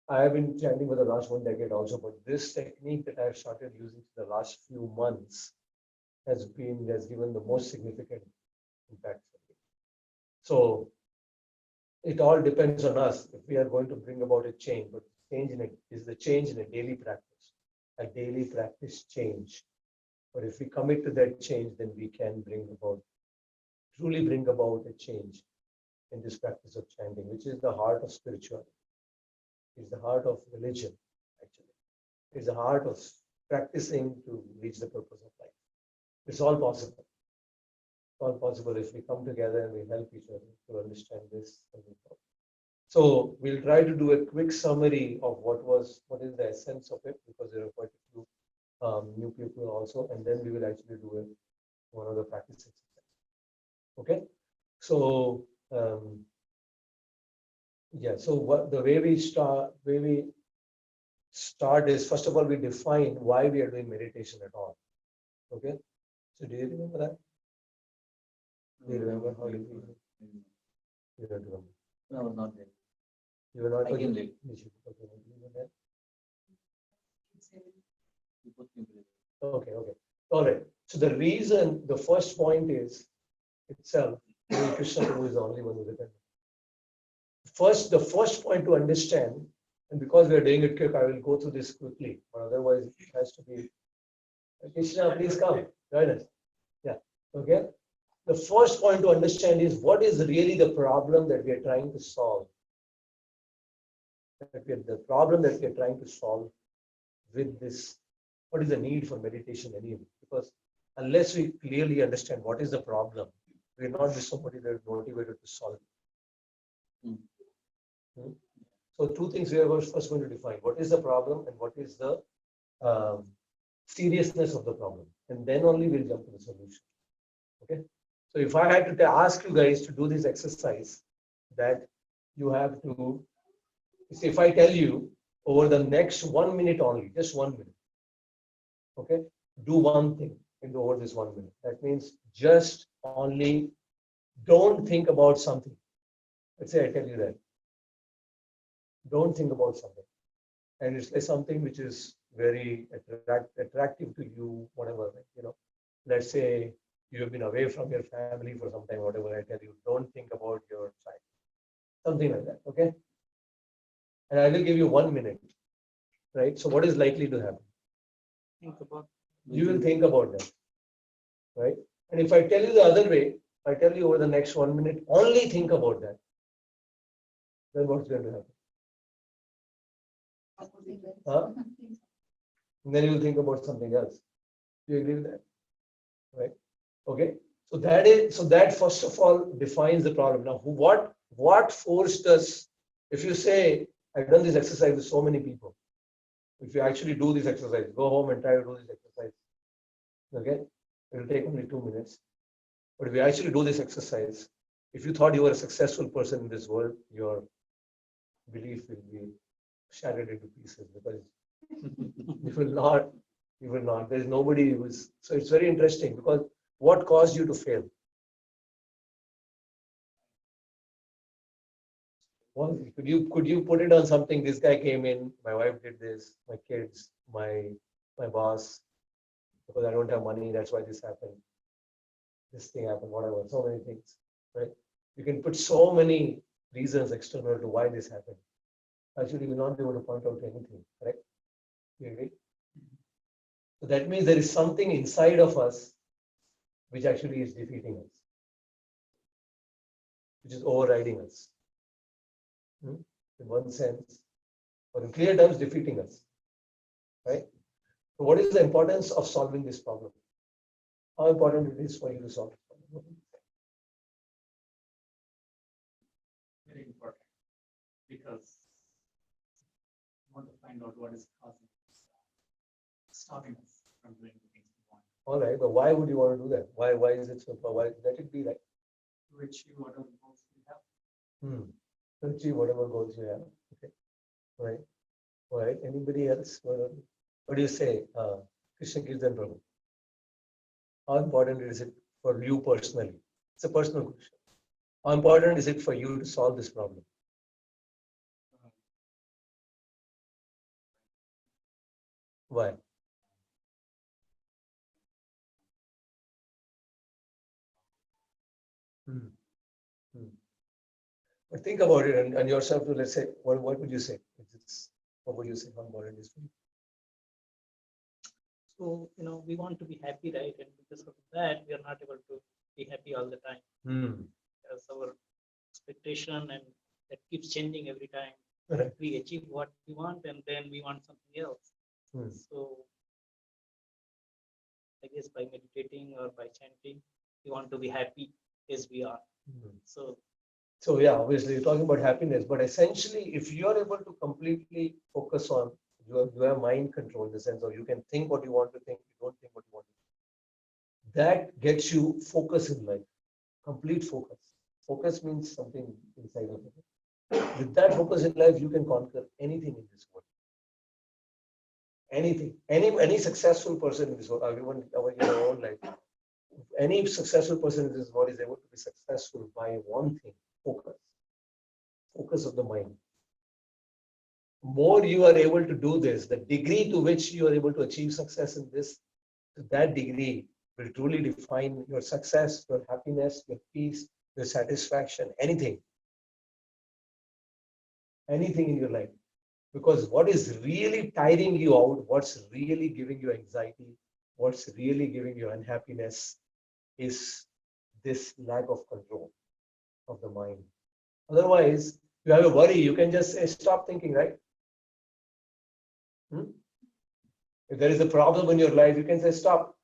I have been chanting for the last 1 decade also, but this technique that I've started using for the last few months has given the most significant impact for me. So it all depends on us if we are going to bring about a change, but change in it is the change in a daily practice change. But if we commit to that change, then we can truly bring about a change in this practice of chanting, which is the heart of spirituality, is the heart of religion, actually. It's the heart of practicing to reach the purpose of life. It's all possible. It's all possible if we come together and we help each other to understand this. So we'll try to do a quick summary of what is the essence of it, because there are quite a few new people also, and then we will actually do one of the practices. Okay, so yeah, so what the way we start is, first of all, we define why we are doing meditation at all. Okay, so do you remember that? Do you remember how you don't remember? No, I was not there. You were not. I came late. Okay, okay. All right. So the reason, the first point is itself, Krishna Prabhu is the only one who did it. The first point to understand, and because we are doing it quick, I will go through this quickly, but otherwise it has to be. Krishna, please come, join us. Yeah, okay. The first point to understand is what is really the problem that we are trying to solve. The problem that we are trying to solve with this, what is the need for meditation anyway? Because unless we clearly understand what is the problem, we will not be so motivated to solve it. So two things we are first going to define. What is the problem and what is the seriousness of the problem? And then only we'll jump to the solution. Okay. So if I had to ask you guys to do this exercise, that you have to, if I tell you over the next 1 minute only, just 1 minute, okay, do one thing over this 1 minute. That means just only don't think about something. Let's say I tell you that. Don't think about something. And it's like something which is very attractive to you, whatever, let's say you have been away from your family for some time, whatever I tell you, don't think about your child. Something like that, okay? And I will give you 1 minute, right? So what is likely to happen? You will think about that, right? And if I tell you the other way, I tell you over the next 1 minute, only think about that, then what's going to happen? Huh? And then you will think about something else. Do you agree with that? Right? Okay. So that first of all defines the problem. Now, what forced us? If you say, I've done this exercise with so many people. If you actually do this exercise, go home and try to do this exercise. Okay, it will take only 2 minutes. But if you actually do this exercise, if you thought you were a successful person in this world, your belief will be shattered into pieces, because you will not. There's nobody who is. So it's very interesting, because what caused you to fail? Well, could you put it on something? This guy came in, my wife did this, my kids, my boss, because I don't have money, that's why this happened. This thing happened, whatever, so many things, right? You can put so many reasons external to why this happened. Actually, you will not be able to point out anything, correct? You agree? So that means there is something inside of us which actually is defeating us, which is overriding us. In one sense, or in clear terms, defeating us, right? So what is the importance of solving this problem? How important it is for you to solve this problem? Very important, because we want to find out what is causing us, stopping us from doing the things we want. All right, but why would you want to do that? Why is it so? Why let it be like? To achieve whatever goals we have. To achieve whatever goals you have. Okay. Right. All right. Anybody else? What do you say, Krishna Kirtan Prabhu? How important is it for you personally? It's a personal question. How important is it for you to solve this problem? Why? Hmm. Hmm. But think about it and yourself too. Let's say, what would you say? What would you say? How important is for you? So, we want to be happy, right? And because of that, we are not able to be happy all the time. Hmm. Because our expectation and that keeps changing every time. Correct. We achieve what we want and then we want something else. Hmm. So, I guess by meditating or by chanting, we want to be happy as we are. Hmm. So, So yeah, obviously you're talking about happiness, but essentially, if you are able to completely focus on your mind control, in the sense of you can think what you want to think, you don't think what you want to think. That gets you focus in life, complete focus. Focus means something inside of it. With that focus in life, you can conquer anything in this world. Anything, any successful person in this world, everyone in our own life, any successful person in this world is able to be successful by one thing: focus. Focus of the mind. More you are able to do this, the degree to which you are able to achieve success in this, that degree will truly define your success, your happiness, your peace, your satisfaction, anything in your life. Because what is really tiring you out, what's really giving you anxiety, what's really giving you unhappiness is this lack of control of the mind. Otherwise, you have a worry, you can just say, stop thinking, right? Hmm? If there is a problem in your life, you can say, stop.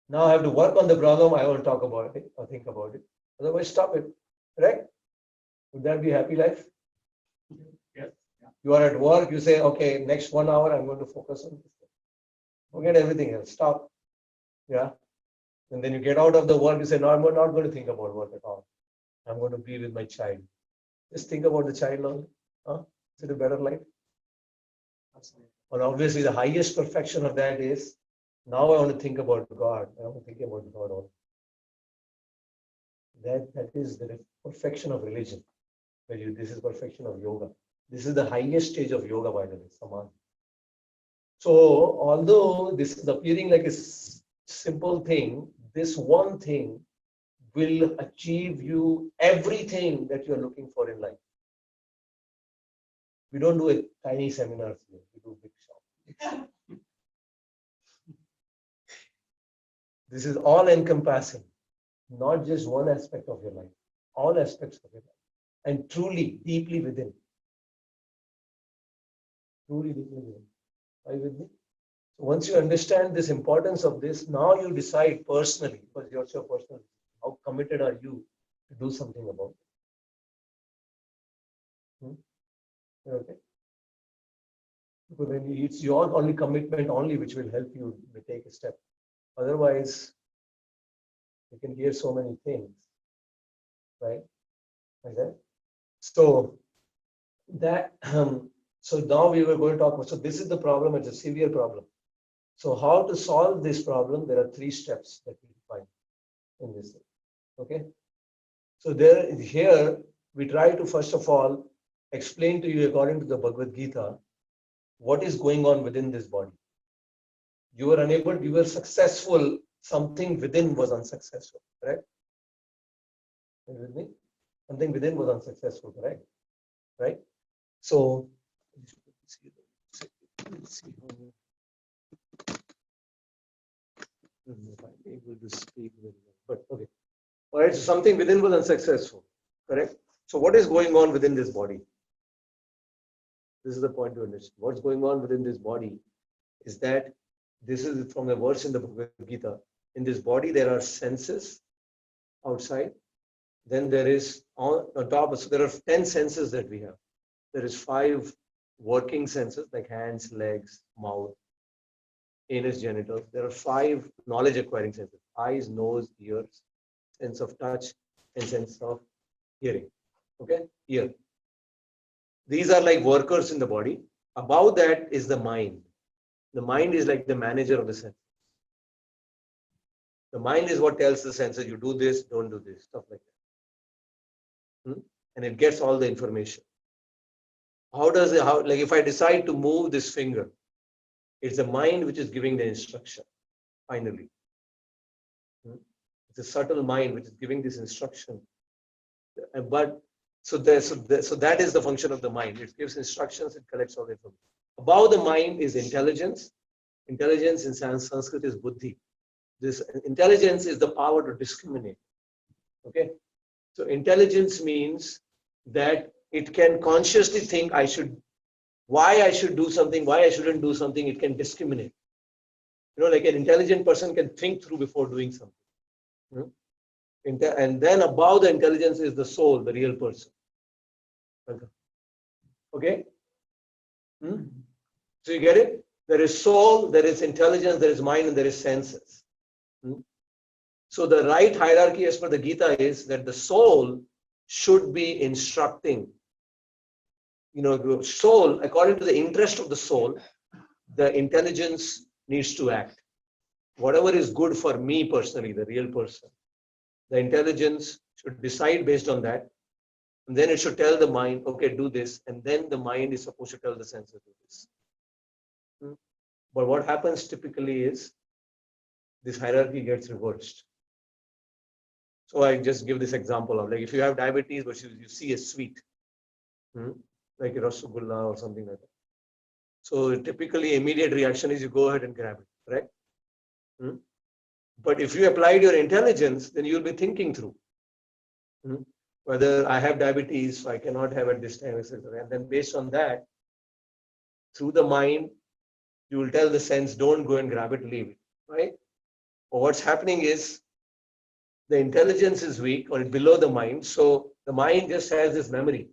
Now I have to work on the problem, I won't talk about it or think about it. Otherwise, stop it. Right? Would that be a happy life? Yes. Yeah. You are at work, you say, okay, next 1 hour, I'm going to focus on this. Forget everything else. Stop. Yeah. And then you get out of the work, you say, no, I'm not going to think about work at all. I'm going to be with my child. Just think about the child only. Huh? Is it a better life? Absolutely. Well, obviously, the highest perfection of that is now I want to think about God. I want to think about God only. That is the perfection of religion. This is perfection of yoga. This is the highest stage of yoga, by the way, samadhi. So, although this is appearing like a simple thing, this one thing will achieve you everything that you are looking for in life. We don't do a tiny seminars here. We do big shop. This is all encompassing, not just one aspect of your life, all aspects of your life, and truly, deeply within. Truly, deeply within. Are you with me? So once you understand this importance of this, now you decide personally, because you're your personal, how committed are you to do something about it? Okay. Because then it's your only commitment only which will help you to take a step. Otherwise, you can hear so many things, right? Like that. So that so now we were going to talk about. So this is the problem. It's a severe problem. So how to solve this problem? There are 3 steps that we find in this. Okay. So here we try to first of all explain to you according to the Bhagavad Gita what is going on within this body. You were unable, you were successful, something within was unsuccessful, correct? Are you with me? Something within was unsuccessful, correct? Right? So let's see how I'm able to speak very well. But okay. All right, so something within was unsuccessful, correct? So what is going on within this body? This is the point to understand. What's going on within this body is that this is from the verse in the Bhagavad Gita. In this body, there are senses outside. Then there is on top, so there are 10 senses that we have. There is 5 working senses like hands, legs, mouth, anus, genitals. There are 5 knowledge acquiring senses: eyes, nose, ears, sense of touch, and sense of hearing. Okay, ear. These are like workers in the body. Above that is the mind. The mind is like the manager of the sense. The mind is what tells the senses, you do this, don't do this, stuff like that. And it gets all the information. How does it, how, like if I decide to move this finger, it's the mind which is giving the instruction, finally. It's a subtle mind which is giving this instruction. But so that is the function of the mind. It gives instructions, it collects all the information. Above the mind is intelligence. Intelligence in Sanskrit is buddhi. This intelligence is the power to discriminate. Okay. So intelligence means that it can consciously think why I should do something, why I shouldn't do something. It can discriminate. Like an intelligent person can think through before doing something. And then above the intelligence is the soul, the real person. Okay? So you get it? There is soul, there is intelligence, there is mind, and there is senses. So the right hierarchy as per the Gita is that the soul should be instructing. Soul, according to the interest of the soul, the intelligence needs to act. Whatever is good for me personally, the real person, the intelligence should decide based on that. And then it should tell the mind, okay, do this. And then the mind is supposed to tell the senses, do this. But what happens typically is this hierarchy gets reversed. So I just give this example of, like, if you have diabetes, but you see a sweet, like a rasgulla or something like that. So typically immediate reaction is you go ahead and grab it, correct? But if you applied your intelligence, then you'll be thinking through whether I have diabetes, so I cannot have at this time, etc. And then based on that, through the mind, you will tell the sense, don't go and grab it, leave it, right? But what's happening is the intelligence is weak or below the mind. So the mind just has this memory.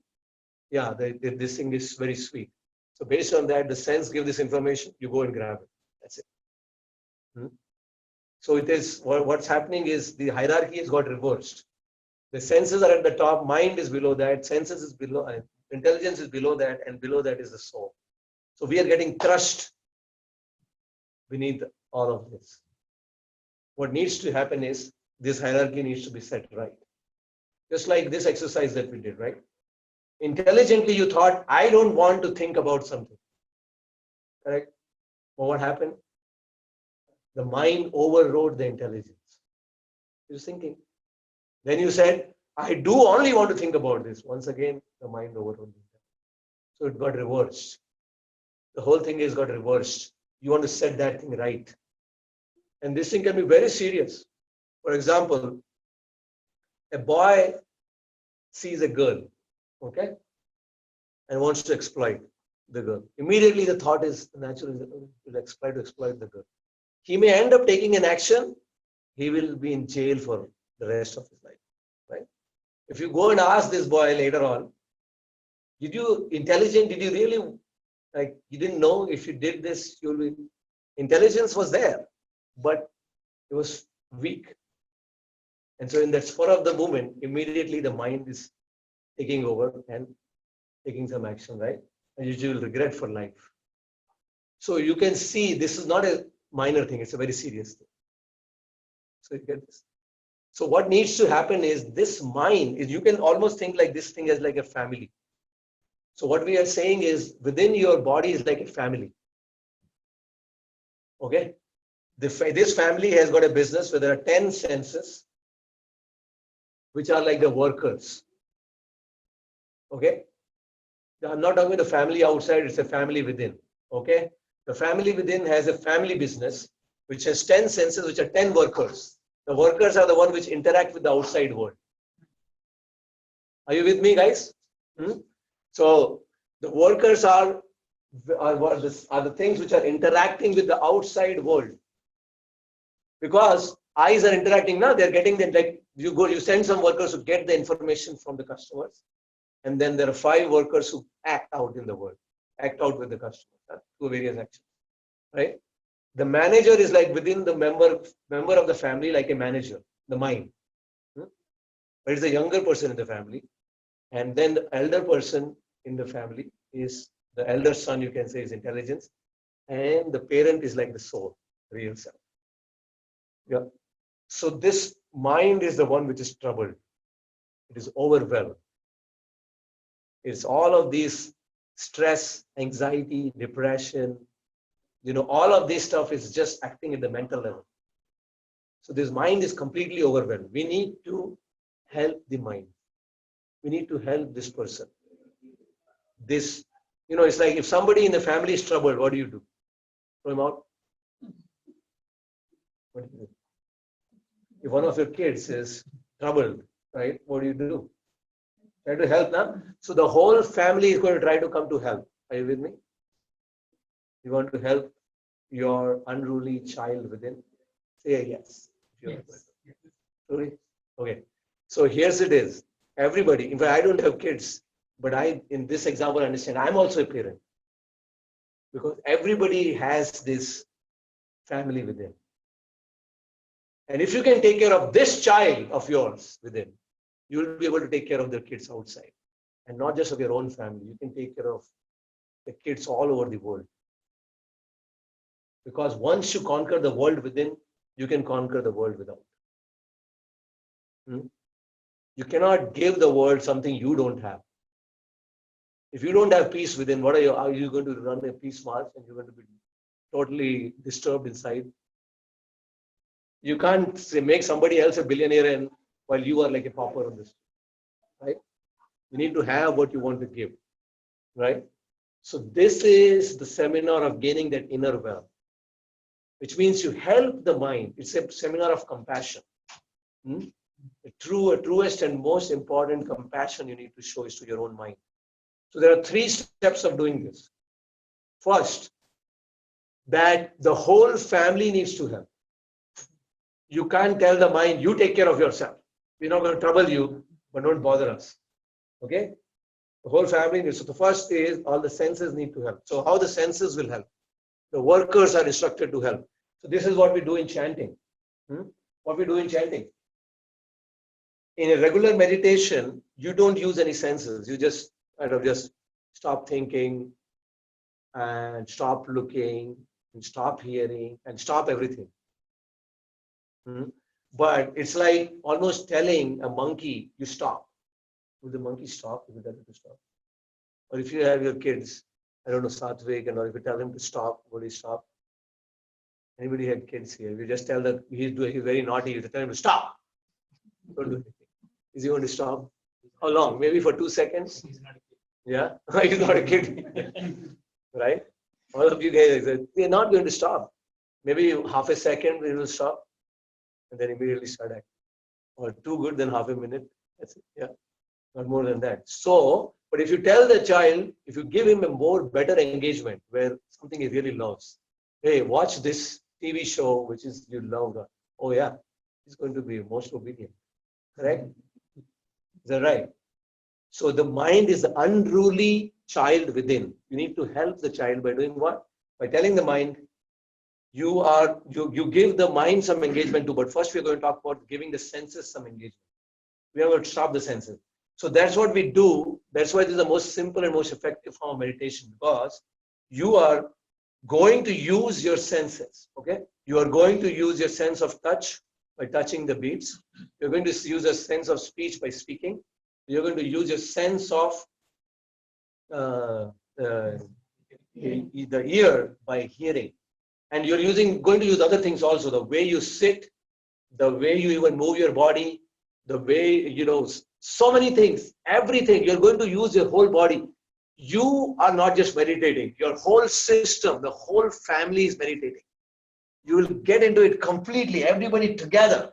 Yeah, this thing is very sweet. So based on that, the sense gives this information, you go and grab it. That's it. So it is what's happening is the hierarchy has got reversed. The senses are at the top, mind is below that, senses is below, intelligence is below that, and below that is the soul. So we are getting crushed beneath all of this. What needs to happen is this hierarchy needs to be set right. Just like this exercise that we did, right? Intelligently you thought, I don't want to think about something. Correct? But what happened? The mind overrode the intelligence. You're thinking. Then you said, I do only want to think about this. Once again, the mind overrode the intelligence. So it got reversed. The whole thing is got reversed. You want to set that thing right. And this thing can be very serious. For example, a boy sees a girl, okay, and wants to exploit the girl. Immediately the thought is naturally to exploit the girl. He may end up taking an action. He will be in jail for the rest of his life, right? If you go and ask this boy later on, did you really, like, you didn't know if you did this, you'll be, intelligence was there, but it was weak. And so in that spur of the moment, immediately the mind is taking over and taking some action, right? And you will regret for life. So you can see this is not a minor thing, it's a very serious thing. So you get this. So what needs to happen is this mind is, you can almost think like this thing as like a family. So what we are saying is within your body is like a family. Okay? This family has got a business where there are 10 senses, which are like the workers. Okay? I'm not talking about the family outside, it's a family within. Okay? The family within has a family business, which has 10 senses, which are 10 workers. The workers are the one which interact with the outside world. Are you with me, guys? So the workers are the things which are interacting with the outside world. Because eyes are interacting now, they're getting the, like, you send some workers to get the information from the customers. And then there are 5 workers who act out in the world, act out with the customers through various actions, right? The manager is like within the member of the family, like a manager, the mind. But it's the younger person in the family. And then the elder person in the family is the elder son, you can say, is intelligence. And the parent is like the soul, real self. Yeah. So this mind is the one which is troubled. It is overwhelmed. It's all of these stress, anxiety, depression, all of this stuff is just acting at the mental level. So this mind is completely overwhelmed. We need to help the mind. We need to help this person. This, it's like if somebody in the family is troubled, what do you do? Throw him out? What do you do? If one of your kids is troubled, right, what do? Try to help now. So the whole family is going to try to come to help. Are you with me? You want to help your unruly child within? Say yes. Truly? Okay. So here's it is. Everybody, in fact, I don't have kids, but in this example, understand, I'm also a parent. Because everybody has this family within. And if you can take care of this child of yours within, you will be able to take care of their kids outside. And not just of your own family. You can take care of the kids all over the world. Because once you conquer the world within, you can conquer the world without. You cannot give the world something you don't have. If you don't have peace within, are you going to run a peace march and you're going to be totally disturbed inside? You can't make somebody else a billionaire and while you are like a pauper on this, right? You need to have what you want to give, right? So this is the seminar of gaining that inner wealth, which means you help the mind. It's a seminar of compassion. The truest and most important compassion you need to show is to your own mind. So there are 3 steps of doing this. First, that the whole family needs to help. You can't tell the mind, you take care of yourself. We're not going to trouble you, but don't bother us. Okay? The whole family needs. So the first is all the senses need to help. So how the senses will help? The workers are instructed to help. So this is what we do in chanting. What we do in chanting. In a regular meditation, you don't use any senses. You just just stop thinking and stop looking and stop hearing and stop everything. But it's like almost telling a monkey, you stop. Will the monkey stop if you tell him to stop? Or if you have your kids, I don't know, Satvik, or if you tell him to stop, will he stop? Anybody had kids here? If you just tell that he's very naughty, you tell him to stop. Don't do anything. Is he going to stop? How long? Maybe for 2 seconds? He's not a kid. Yeah, he's not a kid. Right? All of you guys, they're not going to stop. Maybe half a second, they will stop. And then immediately start acting. Or too good, then half a minute. That's it. Yeah. Not more than that. So, but if you tell the child, if you give him a better engagement where something he really loves, hey, watch this TV show, which is you love. Oh yeah, he's going to be most obedient. Correct? Is that right? So the mind is the unruly child within. You need to help the child by doing what? By telling the mind, you give the mind some engagement too, but first we're going to talk about giving the senses some engagement. We are going to stop the senses. So that's what we do. That's why this is the most simple and most effective form of meditation, because you are going to use your senses. Okay? You are going to use your sense of touch by touching the beads. You're going to use a sense of speech by speaking. You're going to use your sense of the ear by hearing. And you're going to use other things also, the way you sit, the way you even move your body, the way, so many things, everything. You're going to use your whole body. You are not just meditating. Your whole system, the whole family is meditating. You will get into it completely, everybody together.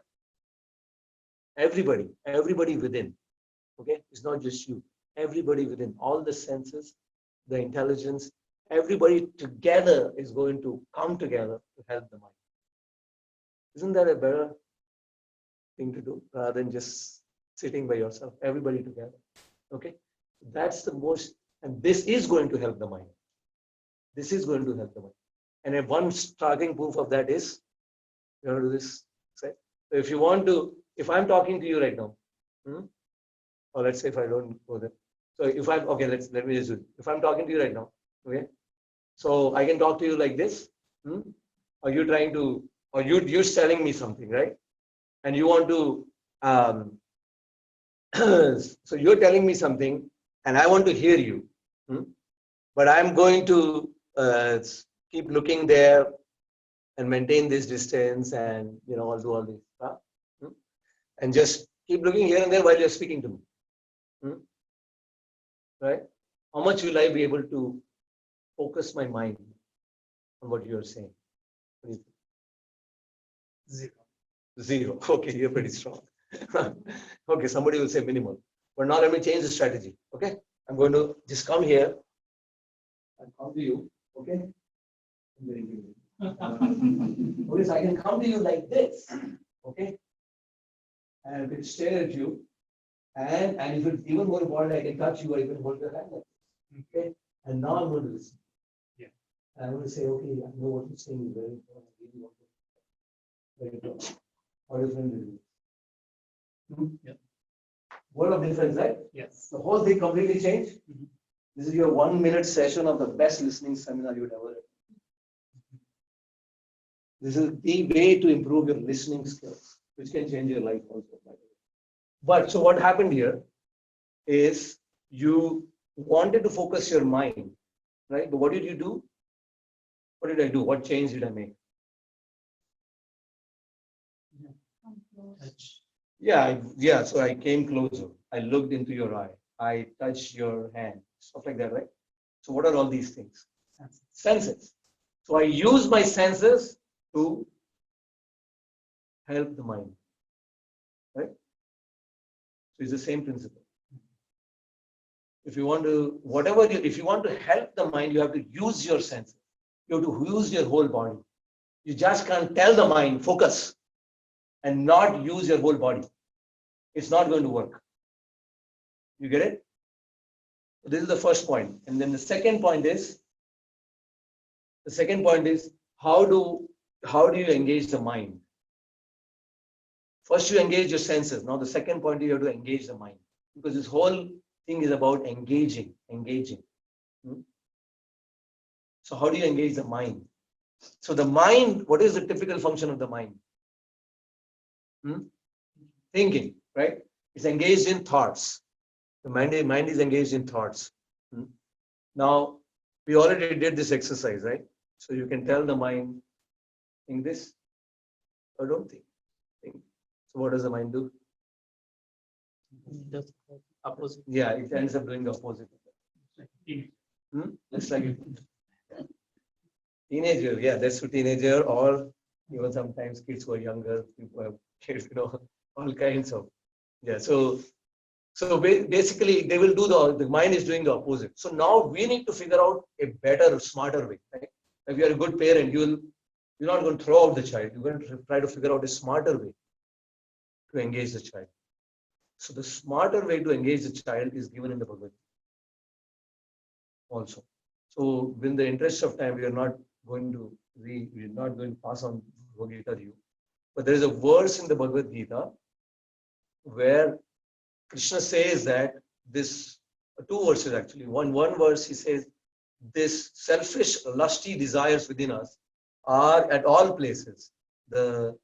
Everybody within. Okay? It's not just you. Everybody within, all the senses, the intelligence, everybody together is going to come together to help the mind. Isn't that a better thing to do rather than just sitting by yourself? Everybody together. Okay? That's the most, and this is going to help the mind. This is going to help the mind. And one starting proof of that is, you want to do this? So if you want to, if I'm talking to you right now, or let's say if I don't go there. So if I'm, okay, let me just do it. If I'm talking to you right now, okay? So I can talk to you like this, or you're trying to, or you're telling me something, right? And you want to, so you're telling me something and I want to hear you. But I'm going to keep looking there and maintain this distance, and I'll do all this stuff, and just keep looking here and there while you're speaking to me. Right? How much will I be able to focus my mind on what you're saying? What do you think? 0. 0. Okay, you're pretty strong. Okay, somebody will say minimal. But now let me change the strategy. Okay, I'm going to just come here and come to you. Okay. Notice I can come to you like this. Okay. And I can stare at you. And if it's even more important, I can touch you or even hold your hand like this. Okay. And now I'm going to listen. Yeah. And I'm going to say, okay, I know what you're saying is very important. I really want to. Very important. How different it is. Yeah. World of difference, right? Yes. The whole thing completely changed. Mhm. This is your 1-minute session of the best listening seminar you'd ever. This is the way to improve your listening skills, which can change your life also. But so what happened here is you wanted to focus your mind, right? But what did you do? What did I do? What change did I make? Touch. Yeah. So I came closer. I looked into your eye. I touched your hand. Stuff like that, right? So what are all these things? Senses. So I use my senses to help the mind, right? So it's the same principle. If you want to, if you want to help the mind, you have to use your senses. You have to use your whole body. You just can't tell the mind, focus, and not use your whole body. It's not going to work. You get it? This is the first point. And then the second point is, how do you engage the mind? First, you engage your senses. Now, the second point, you have to engage the mind, because this whole thing is about engaging. So how do you engage the mind? So the mind, what is the typical function of the mind? Thinking, right? It's engaged in thoughts. The mind is engaged in thoughts. Now, we already did this exercise, right? So you can tell the mind, think this, or don't think. So what does the mind do? Just opposite. Yeah, it ends up doing the opposite. It's like teenager, yeah, that's for teenager, or even sometimes kids who are younger, people have kids, all kinds of. Yeah, so basically they will do the mind is doing the opposite. So now we need to figure out a better, smarter way, right? If you are a good parent, you're not going to throw out the child. You're going to try to figure out a smarter way to engage the child. So the smarter way to engage the child is given in the Bhagavad Gita also. So in the interest of time, we're not going to pass on Bhagavad Gita to you. But there is a verse in the Bhagavad Gita where Krishna says that this, 2 verses actually. One verse he says, this selfish, lusty desires within us are at all places. So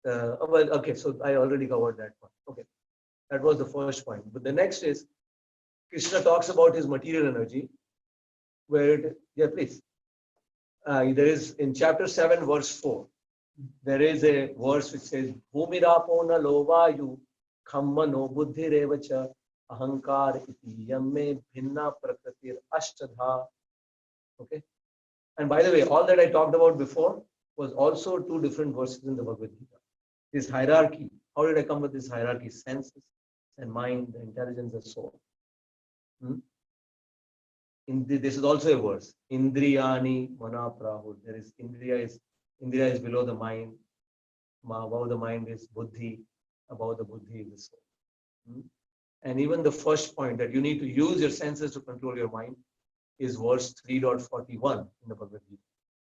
I already covered that one. Okay, that was the first point. But the next is Krishna talks about his material energy, where please. There is in chapter 7, verse 4. There is a verse which says, Bhumirapo na lovayu khammano buddhirevacha ahankar iti yamme bhinna prakratir ashtadha. Okay. And by the way, all that I talked about before was also 2 different verses in the Bhagavad Gita. This hierarchy. How did I come with this hierarchy? Senses and mind, the intelligence and soul. This is also a verse. Indriyani mana prahur. There is Indriya is below the mind. Above the mind is buddhi. Above the buddhi is the soul. And even the first point that you need to use your senses to control your mind is verse 3.41 in the Bhagavad Gita.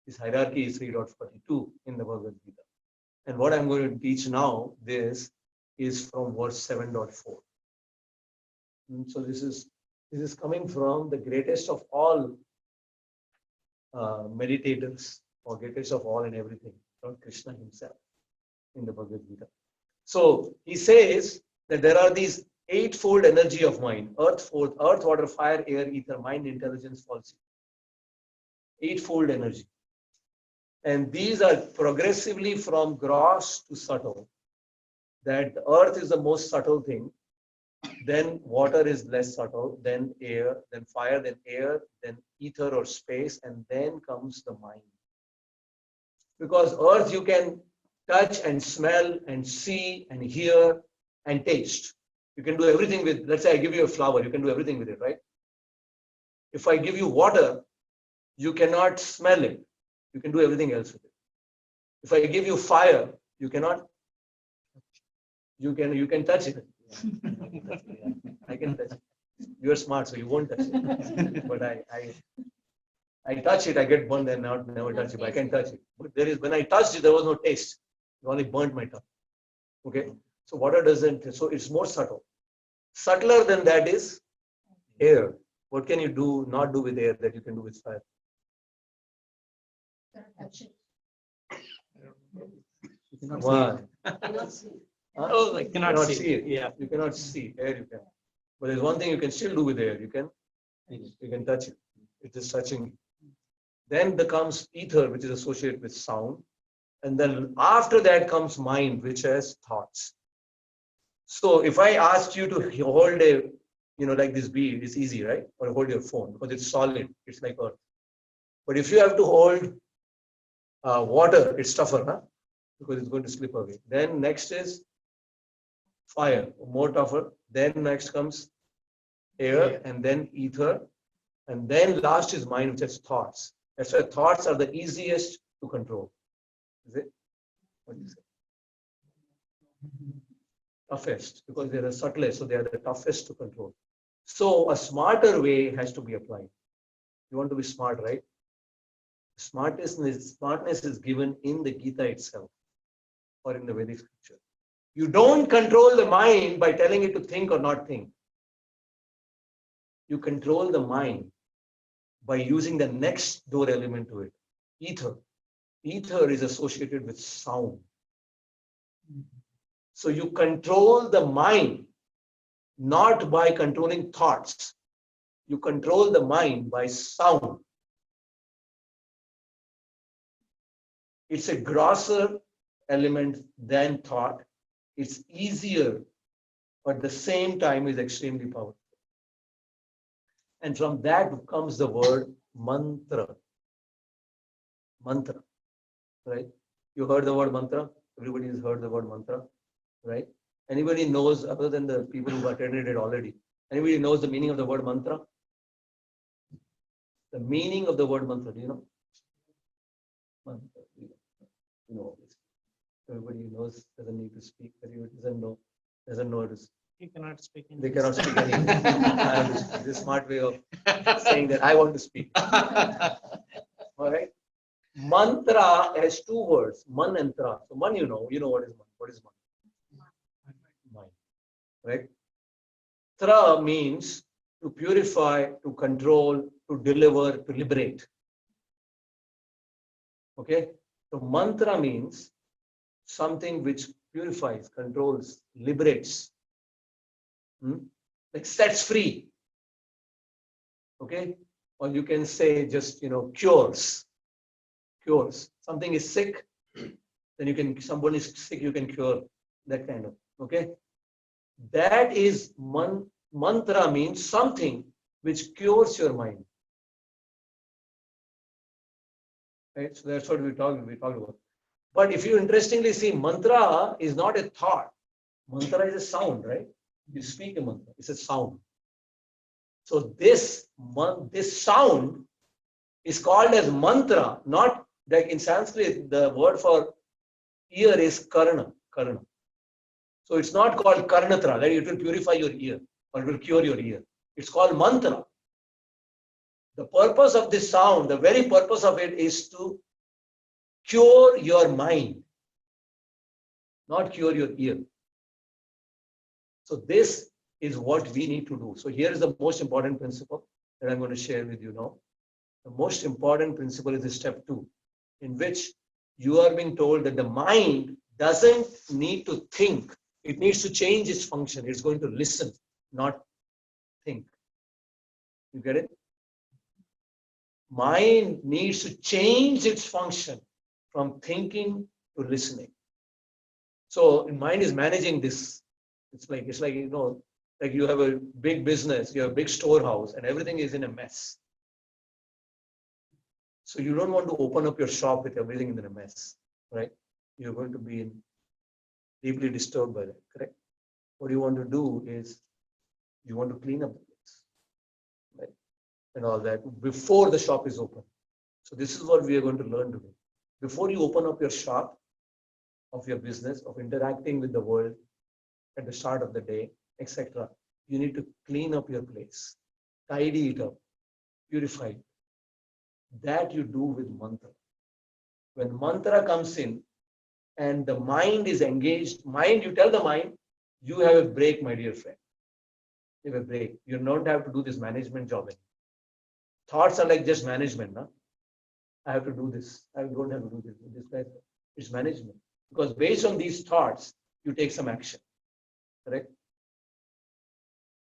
This hierarchy is 3.42 in the Bhagavad Gita. And what I'm going to teach now, this is from verse 7.4. So this is coming from the greatest of all meditators, or greatest of all in everything, from Krishna himself in the Bhagavad Gita. So he says that there are these eightfold energy of mind. Earth, water, fire, air, ether, mind, intelligence, falsity. Eightfold energy. And these are progressively from gross to subtle. That the earth is the most subtle thing. Then water is less subtle, then air, then fire, then air, then ether or space, and then comes the mind. Because earth you can touch and smell and see and hear and taste. You can do everything with, let's say I give you a flower, you can do everything with it, right? If I give you water, you cannot smell it. You can do everything else with it. If I give you fire, you cannot, you can touch it. I can touch it. You're smart, so you won't touch it. But I touch it, I get burned and never touch it. But I can touch it. But when I touched it, there was no taste. It only burnt my tongue. Okay. So water doesn't. So it's more subtle. Subtler than that is air. What can you not do with air that you can do with fire? One. Oh, I cannot see it. Yeah. You cannot see air. You can. But there's one thing you can still do with air. You can touch it. It is touching. Then comes ether, which is associated with sound. And then after that comes mind, which has thoughts. So if I asked you to hold like this bead, it's easy, right? Or hold your phone because it's solid. It's like earth. But if you have to hold water, it's tougher, huh? Because it's going to slip away. Then next is fire, more tougher. Then next comes air, and then ether. And then last is mind, which has thoughts. That's why thoughts are the easiest to control. Is it? What do you say? Toughest, because they're the subtlest, so they are the toughest to control. So a smarter way has to be applied. You want to be smart, right? Smartness is given in the Gita itself or in the Vedic scripture. You don't control the mind by telling it to think or not think. You control the mind by using the next door element to it, ether. Ether is associated with sound. So you control the mind not by controlling thoughts. You control the mind by sound. It's a grosser element than thought. It's easier, but at the same time is extremely powerful. And from that comes the word mantra. Mantra, right? You heard the word mantra? Everybody has heard the word mantra, right? Anybody knows, other than the people who attended it already, anybody knows the meaning of the word mantra? The meaning of the word mantra, do you know? Mantra, you know this. Everybody knows, doesn't need to speak, everybody doesn't know it is. You cannot speak in They cannot speak anything. This is a smart way of saying that I want to speak. All right. Mantra has two words, man and tra. So man, you know what is man. What is man? Mind. Right? Tra means to purify, to control, to deliver, to liberate. Okay? So mantra means something which purifies, controls, liberates. Like sets free. Okay? Or you can say just, cures. Cures. Something is sick, then someone is sick, you can cure. That kind of, okay? That is mantra means something which cures your mind. Right? So that's what we talked about. But if you interestingly see, mantra is not a thought. Mantra is a sound, right? You speak a mantra, it's a sound. So this sound is called as mantra, not like in Sanskrit, the word for ear is karna. So it's not called karnatra, that it will purify your ear or it will cure your ear. It's called mantra. The purpose of this sound, the very purpose of it is to cure your mind, not cure your ear. So this is what we need to do. So here is the most important principle that I'm going to share with you now. The most important principle is step 2, in which you are being told that the mind doesn't need to think It needs to change its function. It's going to listen, not think. You get it? Mind needs to change its function from thinking to listening. So mind is managing this. It's like like you have a big business, you have a big storehouse, and everything is in a mess. So you don't want to open up your shop with everything in a mess, right? You're going to be deeply disturbed by that, correct? What you want to do is you want to clean up the place, right? And all that before the shop is open. So this is what we are going to learn today. Before you open up your shop of your business, of interacting with the world at the start of the day, etc., you need to clean up your place, tidy it up, purify it. That you do with mantra. When mantra comes in and the mind is engaged, mind, you tell the mind, you have a break, my dear friend. You have a break. You don't have to do this management job anymore. Thoughts are like just management. No? I have to do this. I don't have to do this. It's management. Because based on these thoughts, you take some action. Correct?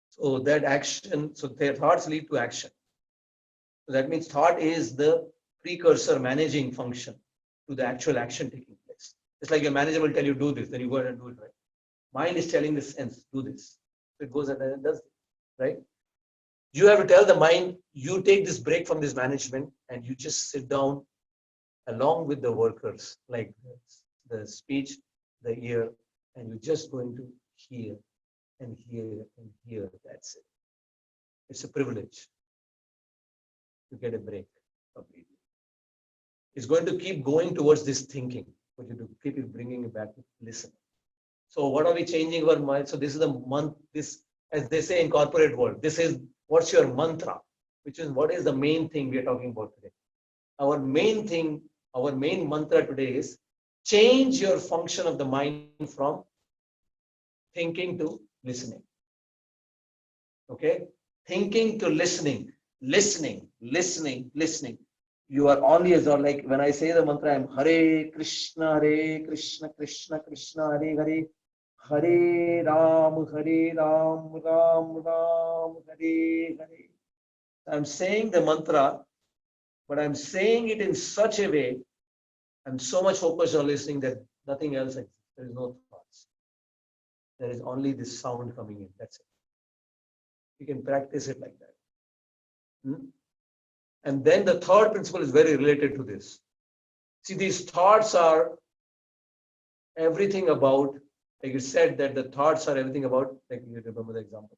So that action, so their thoughts lead to action. So that means thought is the precursor managing function to the actual action taking place. It's like your manager will tell you do this, then you go ahead and do it, right? Mind is telling the sense, do this. So it goes ahead and does it, right? You have to tell the mind, you take this break from this management and you just sit down along with the workers, like the speech, the ear, and you're just going to hear and hear and hear. That's it. It's a privilege to get a break completely. It's going to keep going towards this thinking, but you to keep it bringing it back to listen. So what are we changing our mind? So this is the month, this, as they say in corporate world, this is what's your mantra, which is what is the main thing we are talking about today. Our main thing, our main mantra today is change your function of the mind from thinking to listening. Okay? Thinking to listening, listening, listening, listening. You are always, or like when I say the mantra, I'm Hare Krishna, Krishna Krishna, Hare Hare, Hare Ram, Ram Ram, Hare Hare. I'm saying the mantra, but I'm saying it in such a way, I'm so much focused on listening that nothing else exists. There is no thoughts. There is only this sound coming in. That's it. You can practice it like that. And then the third principle is very related to this. See, these thoughts are everything about, like you said, that the thoughts are everything about, like you remember the example.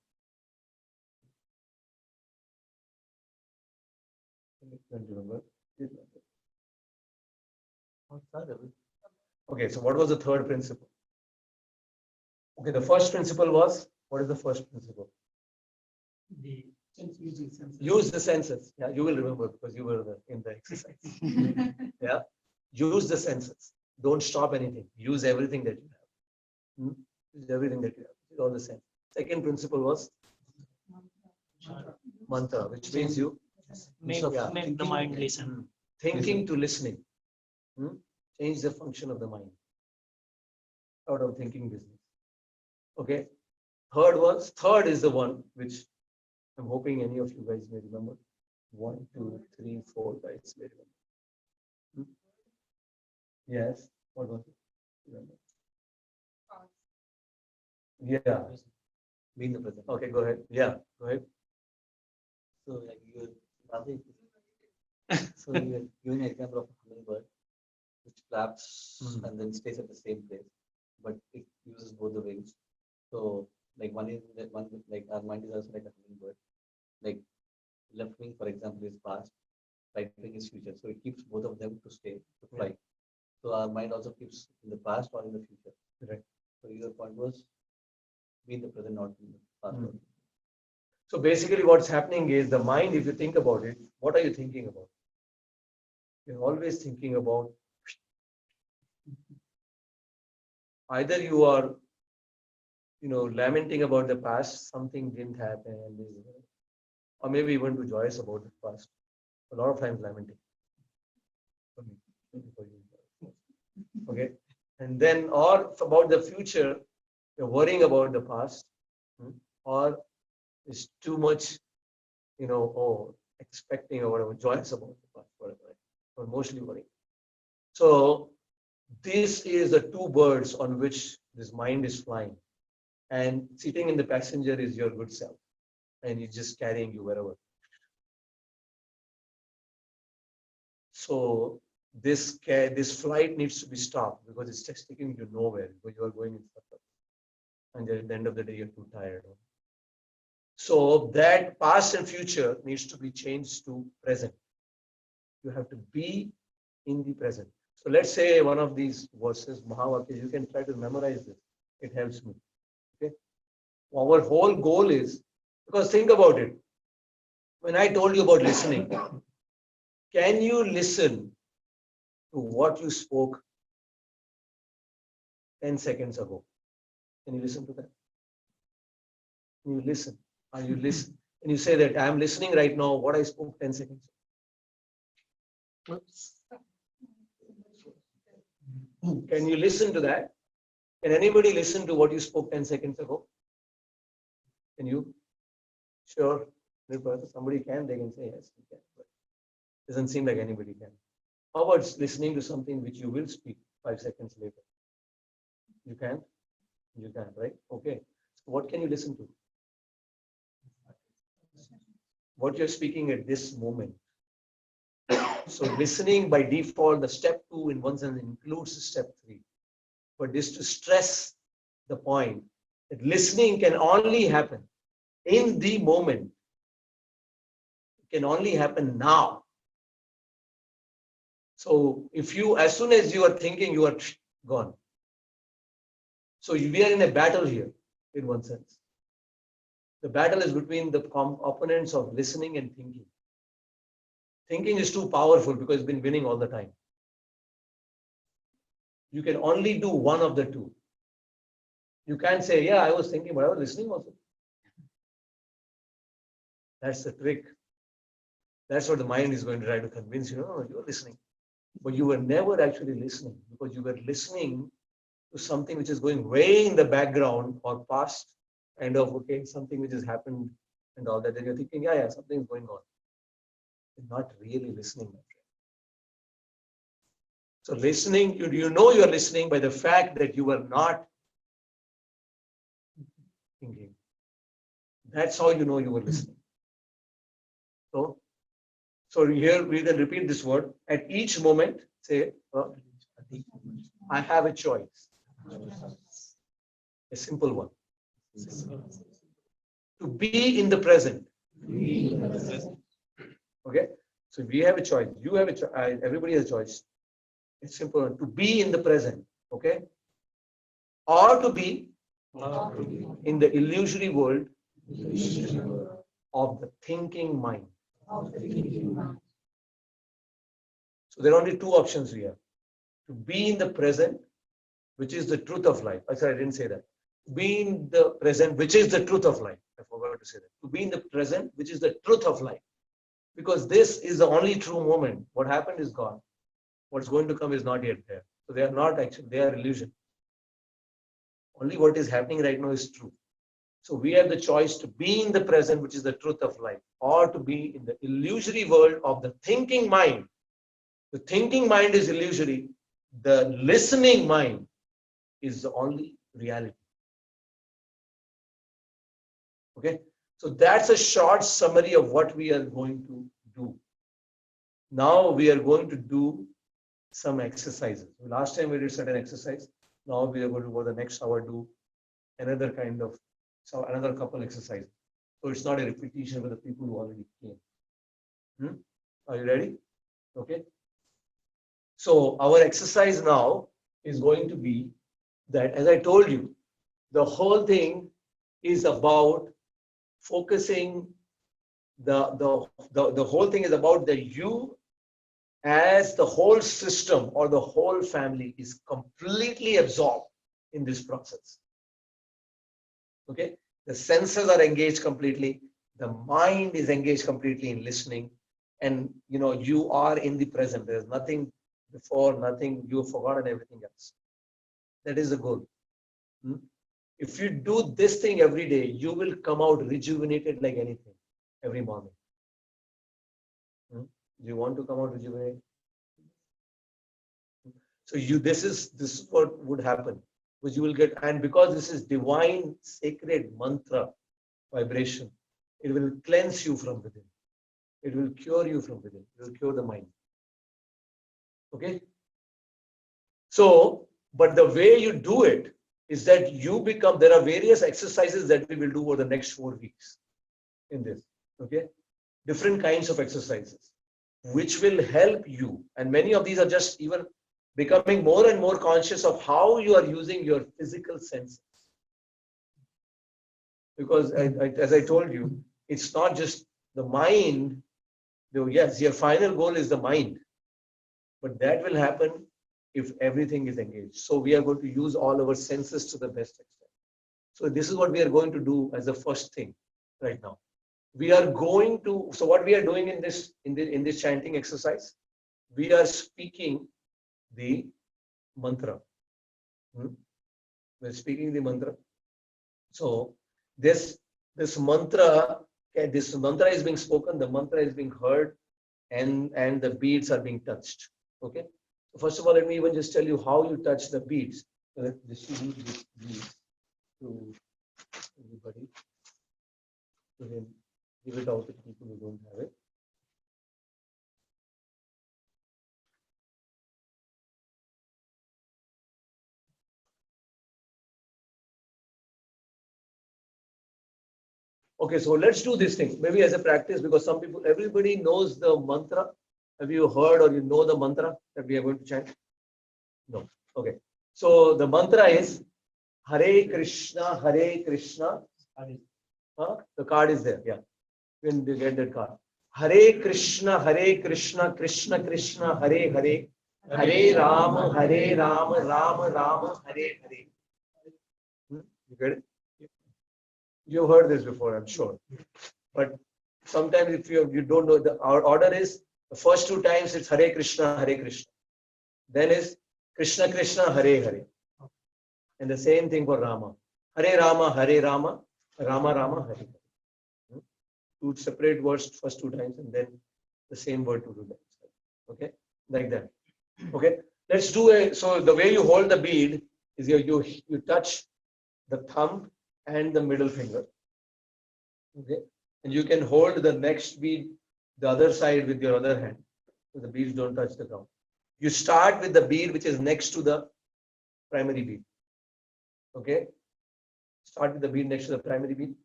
Don't remember. Okay, so what was the third principle? Okay, the first principle was, what is the first principle? The using senses. Use the senses. Yeah, you will remember because you were in the exercise. Yeah, use the senses. Don't stop anything. Use everything that you have. Use everything that you have. Use all the sense. Second principle was mantra, which means you Make the mind listen. Thinking to listening. Change the function of the mind out of thinking business. Okay. Third is the one which I'm hoping any of you guys may remember. 1, 2, 3, 4 guys may remember. Yes. What was it? Remember? Yeah. Being the present. Okay, go ahead. Yeah, go ahead. So like you're giving an example of a hummingbird which flaps and then stays at the same place, but it uses both the wings. So like one like our mind is also like a hummingbird. Like left wing, for example, is past, right wing is future. So it keeps both of them to stay, to fly. So our mind also keeps in the past or in the future. Right. So your point was be in the present, not in the past. So basically what's happening is the mind, if you think about it, what are you thinking about? You're always thinking about either you are, lamenting about the past, something didn't happen, or maybe even too joyous about the past. A lot of times lamenting. Okay. And then, or about the future, You're worrying about the past, or is too much, expecting or whatever, joyous about the past, whatever, right? Or mostly worrying. So this is the two birds on which this mind is flying. And sitting in the passenger is your good self. And it's just carrying you wherever. So this flight needs to be stopped because it's just taking you nowhere because you are going in circles. And at the end of the day, you're too tired. So that past and future needs to be changed to present. You have to be in the present. So let's say one of these verses, Mahavakya, you can try to memorize this. It helps me. Okay. Our whole goal is, because think about it. When I told you about listening, can you listen to what you spoke 10 seconds ago? Can you listen to that? Can you listen? Are you listening? Can you say that I'm listening right now what I spoke 10 seconds ago? Can you listen to that? Can anybody listen to what you spoke 10 seconds ago? Can you? Sure. Somebody can, they can say yes, we can. But it doesn't seem like anybody can. How about listening to something which you will speak 5 seconds later? You can? You can, right? Okay. So what can you listen to? What you're speaking at this moment. So listening by default, the step 2 in one sense includes step 3. But this to stress the point that listening can only happen in the moment. It can only happen now. So if you, as soon as you are thinking, you are gone. So we are in a battle here, in one sense. The battle is between the opponents of listening and thinking. Thinking is too powerful because it's been winning all the time. You can only do one of the two. You can't say, yeah, I was thinking, but I was listening also. That's the trick. That's what the mind is going to try to convince you. No, you're listening. But you were never actually listening because you were listening to something which is going way in the background or past, kind of, okay, something which has happened and all that. Then you're thinking, yeah, something's going on. You're not really listening. So listening, you know you're listening by the fact that you were not thinking. That's how you know you were listening. So here we then repeat this word. At each moment, say, I have a choice. A simple one. To be in the present. Okay? So we have a choice. You have a choice. Everybody has a choice. It's simple. To be in the present. Okay? Or to be in the illusory world of the thinking mind. So there are only two options we have. To be in the present, which is the truth of life. I sorry, I didn't say that. Be in the present, which is the truth of life. I forgot to say that. To be in the present, which is the truth of life. Because this is the only true moment. What happened is gone. What's going to come is not yet there. So they are not actually, they are illusion. Only what is happening right now is true. So we have the choice to be in the present, which is the truth of life, or to be in the illusory world of the thinking mind. The thinking mind is illusory. The listening mind is the only reality. Okay, so that's a short summary of what we are going to do. Now we are going to do some exercises. Last time we did certain exercise. Now we are going to, for the next hour, do another kind of, so another couple exercises. So it's not a repetition with the people who already came. Are you ready? Okay. So our exercise now is going to be that, as I told you, the whole thing is about focusing. The whole thing is about the you as the whole system or the whole family is completely absorbed in this process. Okay, the senses are engaged completely, the mind is engaged completely in listening, and you are in the present. There's nothing before, nothing, you've forgotten everything else. That is the goal. If you do this thing every day, you will come out rejuvenated like anything every morning. Do you want to come out rejuvenated? So this is what would happen, because you will get, and because this is divine, sacred mantra vibration, it will cleanse you from within. It will cure you from within. It will cure the mind. Okay. So, but the way you do it is that you become. There are various exercises that we will do over the next 4 weeks in this. Okay, different kinds of exercises, which will help you. And many of these are just even becoming more and more conscious of how you are using your physical senses. Because as I told you, it's not just the mind. Yes, your final goal is the mind, but that will happen if everything is engaged. So we are going to use all our senses to the best extent. So this is what we are going to do as the first thing right now. We are going to, so what we are doing in this chanting exercise, we are speaking the mantra. We're speaking the mantra. So this mantra is being spoken, the mantra is being heard, and the beads are being touched. Okay. First of all, let me even just tell you how you touch the beads. Let's distribute these beads to everybody. You can give it out to people who don't have it. Okay, so let's do this thing, maybe as a practice, because everybody knows the mantra. Have you heard or you know the mantra that we are going to chant? No. Okay. So the mantra is Hare Krishna, Hare Krishna. The card is there. Yeah. When you get that card. Hare Krishna, Krishna Krishna, Hare Hare. Hare Rama, Rama Rama, Hare Hare. You get it? You've heard this before, I'm sure. But sometimes if you don't know, our order is the first 2 times it's Hare Krishna, Hare Krishna. Then is Krishna Krishna, Hare Hare. And the same thing for Rama. Hare Rama, Rama Rama, Hare Hare. 2 separate words first 2 times, and then the same word 2 times. Okay, like that. Okay, let's do it. So the way you hold the bead is you touch the thumb and the middle finger. Okay, and you can hold the next bead the other side with your other hand, so the beads don't touch the ground. You start with the bead which is next to the primary bead. Okay, start with the bead next to the primary bead,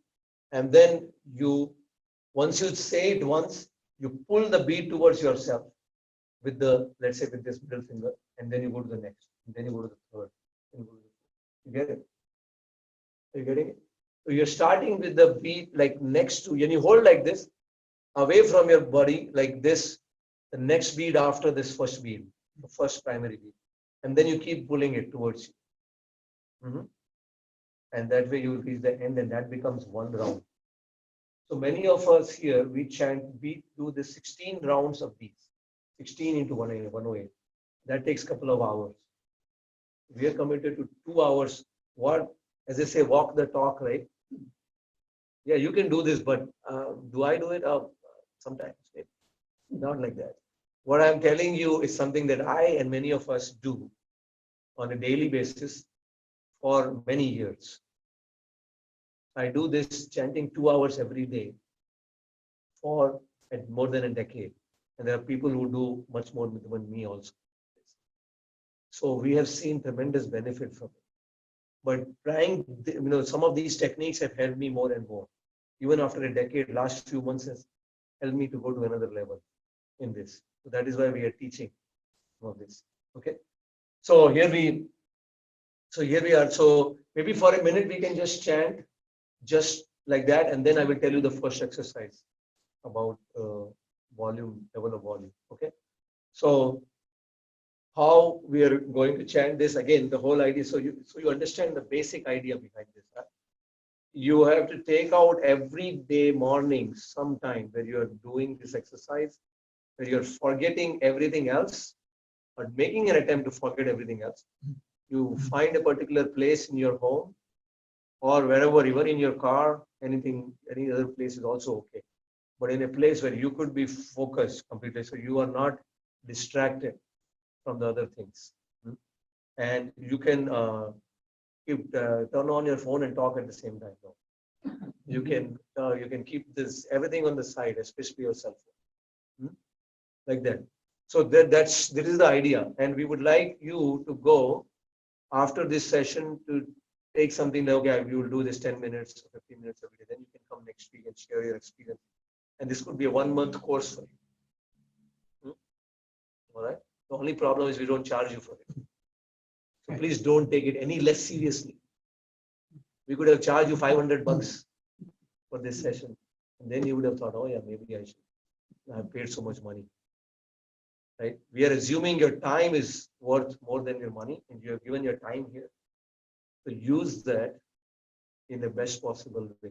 and then once you say it once, you pull the bead towards yourself with let's say with this middle finger, and then you go to the next, and then you go to the third, and go to the fourth. You get it? Are you getting it? So you're starting with the bead like next to, when you hold like this, away from your body like this, the next bead after this first bead, the first primary bead, and then you keep pulling it towards you. And that way you will reach the end, and that becomes 1 round. So many of us here, we do the 16 rounds of these, 16 into 108. That takes a couple of hours. We are committed to 2 hours. What, as they say, walk the talk, right? Yeah, you can do this, but do I do it? Sometimes, maybe. Not like that. What I'm telling you is something that I and many of us do on a daily basis for many years. I do this chanting 2 hours every day for more than a decade. And there are people who do much more than me also. So we have seen tremendous benefit from it. But trying, some of these techniques have helped me more and more. Even after a decade, last few months has helped me to go to another level in this. So that is why we are teaching some of this. Okay. So here we are. So maybe for a minute we can just chant just like that, and then I will tell you the first exercise about volume, level of volume. Okay. So how we are going to chant this again, the whole idea. So you understand the basic idea behind this. Right? You have to take out every day morning sometime where you are doing this exercise, where you're forgetting everything else, but making an attempt to forget everything else. You find a particular place in your home or wherever, even in your car, anything, any other place is also okay. But in a place where you could be focused completely, so you are not distracted from the other things. And you can turn on your phone and talk at the same time. No. You can keep this everything on the side, especially your cell phone. Like that. So this is the idea. And we would like you to go after this session to take something like, okay, we will do this 10 minutes, 15 minutes every day. Then you can come next week and share your experience. And this could be a 1-month course for you. All right. The only problem is we don't charge you for it. So please don't take it any less seriously. We could have charged you $500 for this session. And then you would have thought, oh yeah, maybe I have paid so much money. Right? We are assuming your time is worth more than your money, and you have given your time here. So use that in the best possible way.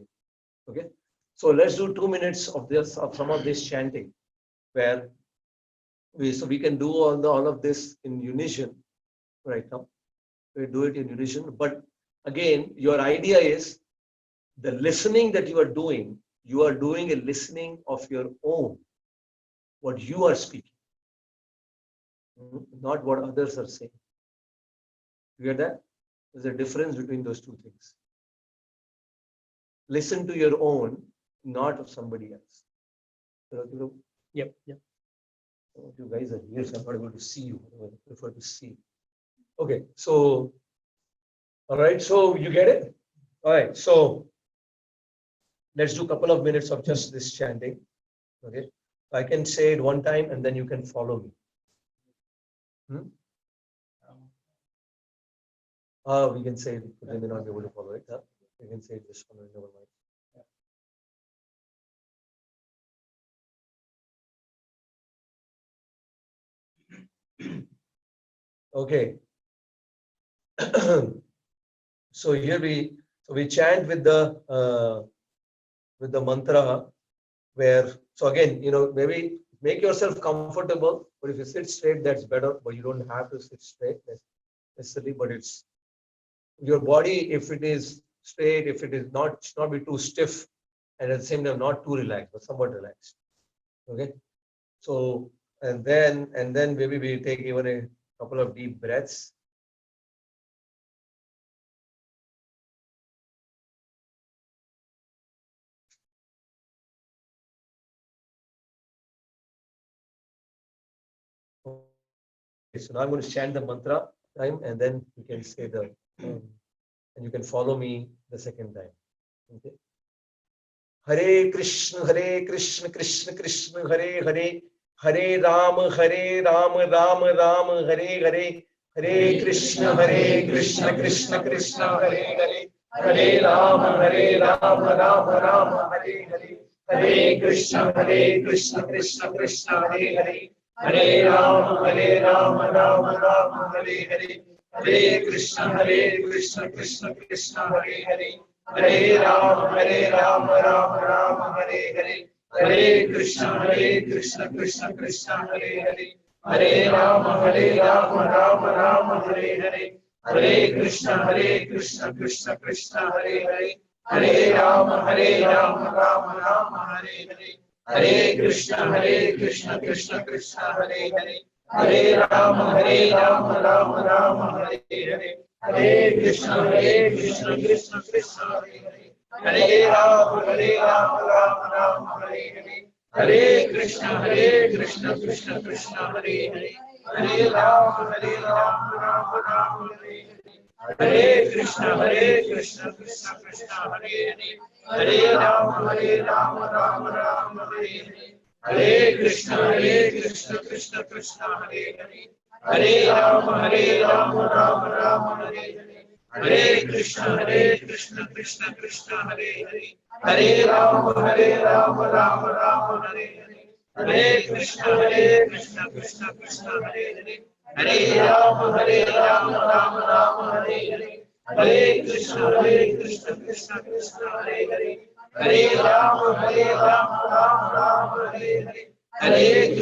Okay. So let's do 2 minutes of some of this chanting, where we can do all of this in unison right now. We do it in unison. But again, your idea is the listening that you are doing a listening of your own, what you are speaking, not what others are saying. You get that? There's a difference between those two things. Listen to your own, not of somebody else. Yep. You guys are here, so I'm not able to see you. I prefer to see. Okay, so, all right, so you get it? All right, so let's do a couple of minutes of just this chanting. Okay, I can say it one time and then you can follow me. We can say it, but they may not be able to follow it. Huh? We can say it this one, never mind. Okay. So here we chant with the mantra, where, so again, maybe make yourself comfortable, but if you sit straight, that's better, but you don't have to sit straight necessarily, but it's your body, if it is straight, if it is not, should not be too stiff, and at the same time not too relaxed, but somewhat relaxed. Okay. So and then maybe we take even a couple of deep breaths. Okay, so now I'm going to chant the mantra time, and then you can say and you can follow me the second time. Okay. Hare Krishna, Krishna Krishna, Hare Hare, Hare Rama, Rama Rama, Hare Hare, Hare Krishna, Krishna Krishna, Hare Hare, Hare Rama, Rama Rama, Hare Hare, Hare Krishna, Krishna Krishna, Hare Hare, Hare Rama, Rama, Hare Hare, Hare Krishna, Krishna Krishna, Hare Hare, Hare Rama, Rama, Hare Hare, Hare Krishna, Krishna Hare Hare, Hare Rama, Rama, Hare Hare, Hare Krishna, Krishna Hare Hare, Hare Rama, Rama, Hare Hare, Hare Krishna, Krishna Hare Hare, Hare Rama, Rama, Hare Hare, Hare Krishna, Krishna Hare Hare, Hare Rama, Rama, Hare Hare, Hare Krishna, Krishna Hare Hare, Hare Rama, Rama, Hare Hare, Hare Krishna, Krishna Hare Hare, Hare Rama, Rama, Hare Hare, Hare Krishna, Krishna Hare Hare, Hare Rama, Rama, Hare Hare, Hare Krishna, Krishna Hare Hare, Hare Rama, Rama, Hare Hare, Hare Krishna, Krishna Hare Hare, Hare Rama, Rama, Hare Hare, Hare Krishna, Krishna Hare Hare, Hare Rama, Rama, Hare Hare, Hare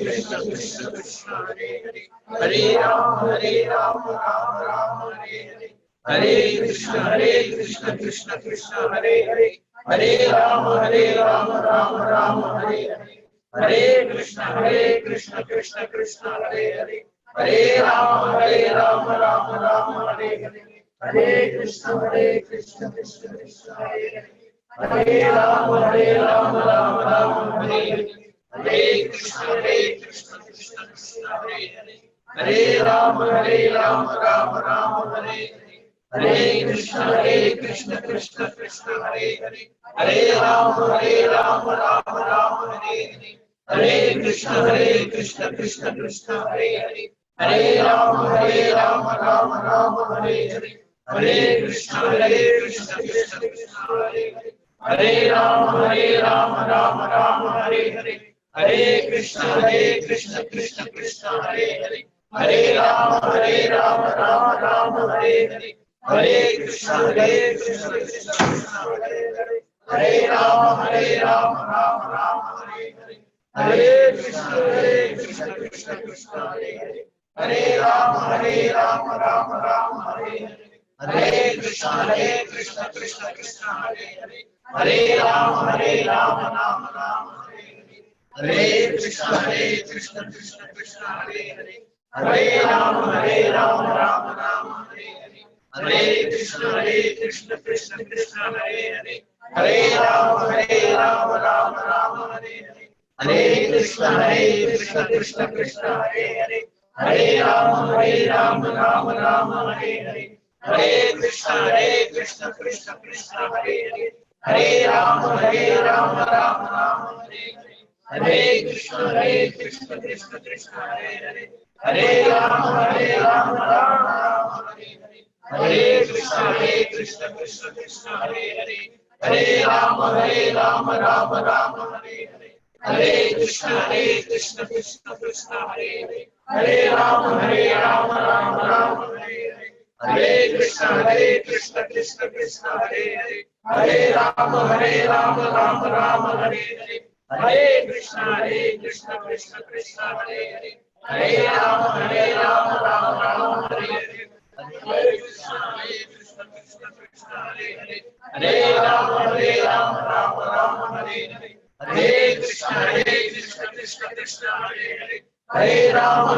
Krishna, Krishna Hare Hare, Hare Rama, Rama, Hare Hare, Hare Krishna Krishna Krishna Hare Hare, Hare Rama Rama Rama Hare Hare, Hare Krishna Krishna Krishna Hare Hare, Hare Rama Rama Rama Hare Hare, Hare Krishna Krishna Krishna Hare Hare, Hare Rama Rama Rama Hare Hare, Hare Krishna Krishna Krishna Hare Hare, Hare Rama Rama Rama Hare Hare, Hare Krishna Krishna Krishna Hare Hare, Hare Rama Rama Rama Hare Hare, Hare Krishna Krishna Krishna Hare Hare, Hare Rama Rama Rama Hare Hare, Hare Krishna Krishna Krishna Hare Hare, Hare Rama Rama Rama Hare Hare, Hare Krishna Krishna Krishna Hare Hare, Hare Rama Rama Rama Hare Hare, Hare Krishna Krishna Krishna Hare Hare, Hare Rama Rama Rama Hare Hare, Hare Krishna Krishna Krishna Hare Hare, Hare Rama Rama Rama Hare Hare, Hare Krishna Krishna Krishna Hare Hare, Hare Rama Rama Rama Hare Hare, Hare Krishna Krishna Krishna Hare Hare, Hare Rama Rama Rama Hare Hare, Hare Krishna Krishna Krishna Hare Hare, Hare Rama Rama Rama Hare Hare, Hare Krishna Krishna Krishna Hare Hare, Hare Rama Rama Rama Hare Hare, Hare Krishna Krishna Krishna Hare Hare, Hare Rama Rama Rama Hare Hare, Hare Krishna Krishna Krishna Hare Hare, Hare Rama Rama Rama Hare Hare, Hare Krishna Krishna Krishna Hare Hare, Hare Rama Rama Rama Hare Hare, Hare Krishna Krishna Krishna Hare Hare, Hare Rama Rama Rama Hare Hare, Hare Krishna Krishna Krishna Hare Hare, Hare Rama Rama Rama Hare Hare, Hare Krishna Krishna Krishna Hare Hare, Hare Rama Rama Rama Hare Hare, Hare Krishna Krishna Krishna Hare Hare, Hare Rama Rama Rama Hare Hare, Hare Krishna Krishna Krishna Hare Hare, Hare Rama Rama Rama Hare Hare, Hare Krishna Krishna Krishna Hare Hare, Hare Rama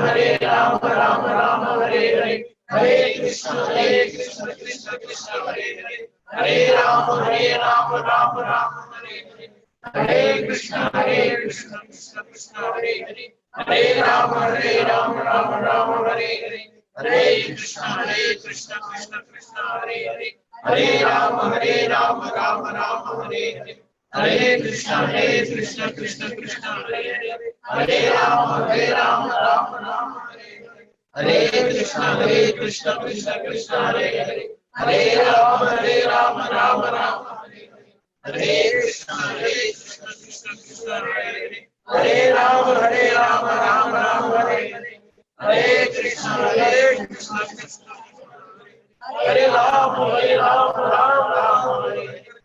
Rama Rama Hare Hare, Hare Krishna Krishna Krishna Hare Hare, Hare Rama Rama Hare Hare, Hare Krishna Krishna Krishna Hare Hare, Hare Rama Rama Rama Hare Hare, Hare Krishna Krishna Krishna Hare Hare, Hare Rama Rama Rama Hare Hare, Hare Krishna Krishna Krishna Hare Hare, Hare Rama Rama Rama Hare Hare, Hare Krishna Krishna Krishna Hare Hare, Hare Rama Rama Rama Hare Hare, Hare Krishna Krishna Krishna Hare Rama Rama Rama Hare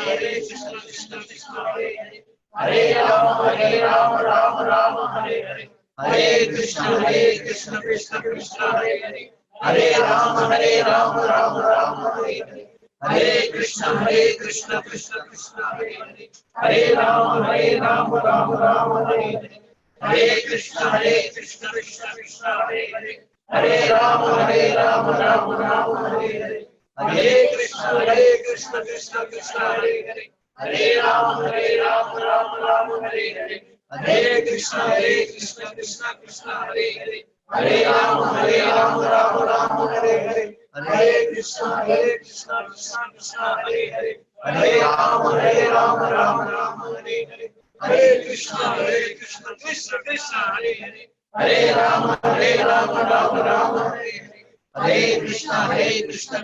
Hare, Hare Krishna Krishna Krishna Hare Hare, Hare Rama Rama Rama Hare Hare, Hare Krishna Krishna Krishna Hare Hare, Hare Rama Rama Rama Hare Hare, Hare Krishna Krishna Krishna Hare Hare, Hare Rama Rama Rama Hare Hare, Hare Krishna Krishna Krishna Hare Hare, Hare Rama Rama Rama Hare Hare, Hare Krishna Krishna Krishna Hare Hare, Hare Rama Rama Rama Hare Hare, Hare Krishna Krishna Krishna Hare Hare, Hare Rama Rama Rama Hare Hare, Hare Krishna Krishna Krishna Hare Hare, Hare Rama Rama Rama Hare Hare, Hare Krishna Krishna Krishna Hare Hare, Hare Rama Rama Rama Hare Hare, Hare Krishna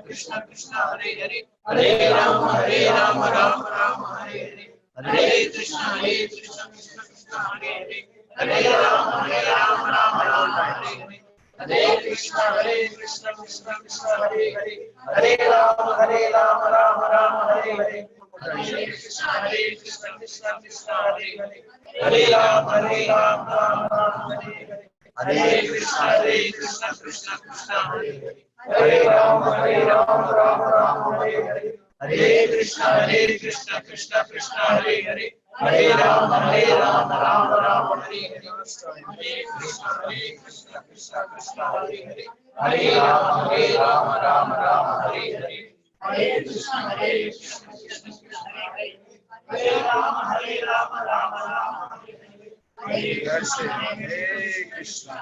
Krishna Krishna Hare Hare, Hare Rama Rama Rama Hare Hare, Hare Krishna Krishna Krishna Hare Hare, Hare Rama Rama Rama Hare Hare, Hare Krishna Krishna Krishna Hare Hare, Hare Rama Rama Rama Hare Hare, Hare Krishna Krishna Krishna Hare Hare, Hare Rama Rama Rama Hare Hare, Hare Krishna Krishna Krishna Hare Hare, Hare Rama, Rama Rama, Hare Hare. Hare Krishna, Krishna Krishna, Hare Hare. Hare Rama, Rama Rama, Hare Hare. Hare Krishna, Krishna Krishna, Hare Hare. Hare Rama, Rama Hare Hare. Hare Krishna, Krishna Krishna, Hare Hare. Hare Rama, Rama Hare Hare. Hare Krishna, Krishna.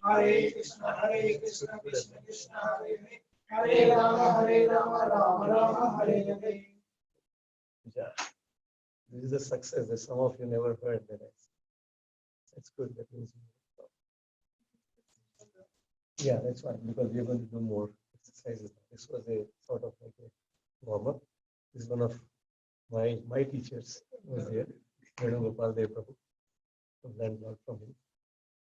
Hare Krishna. Hare Krishna, Krishna Krishna, Hare Hare. Hare Rama, Rama Hare Hare. Yeah. This is a success that some of you never heard that. That's good. That means. Yeah, that's fine because we're going to do more exercises. This was a sort of like a warm up. This is one of my teachers was here, Venugopal Dev Prabhu. Learned a lot from him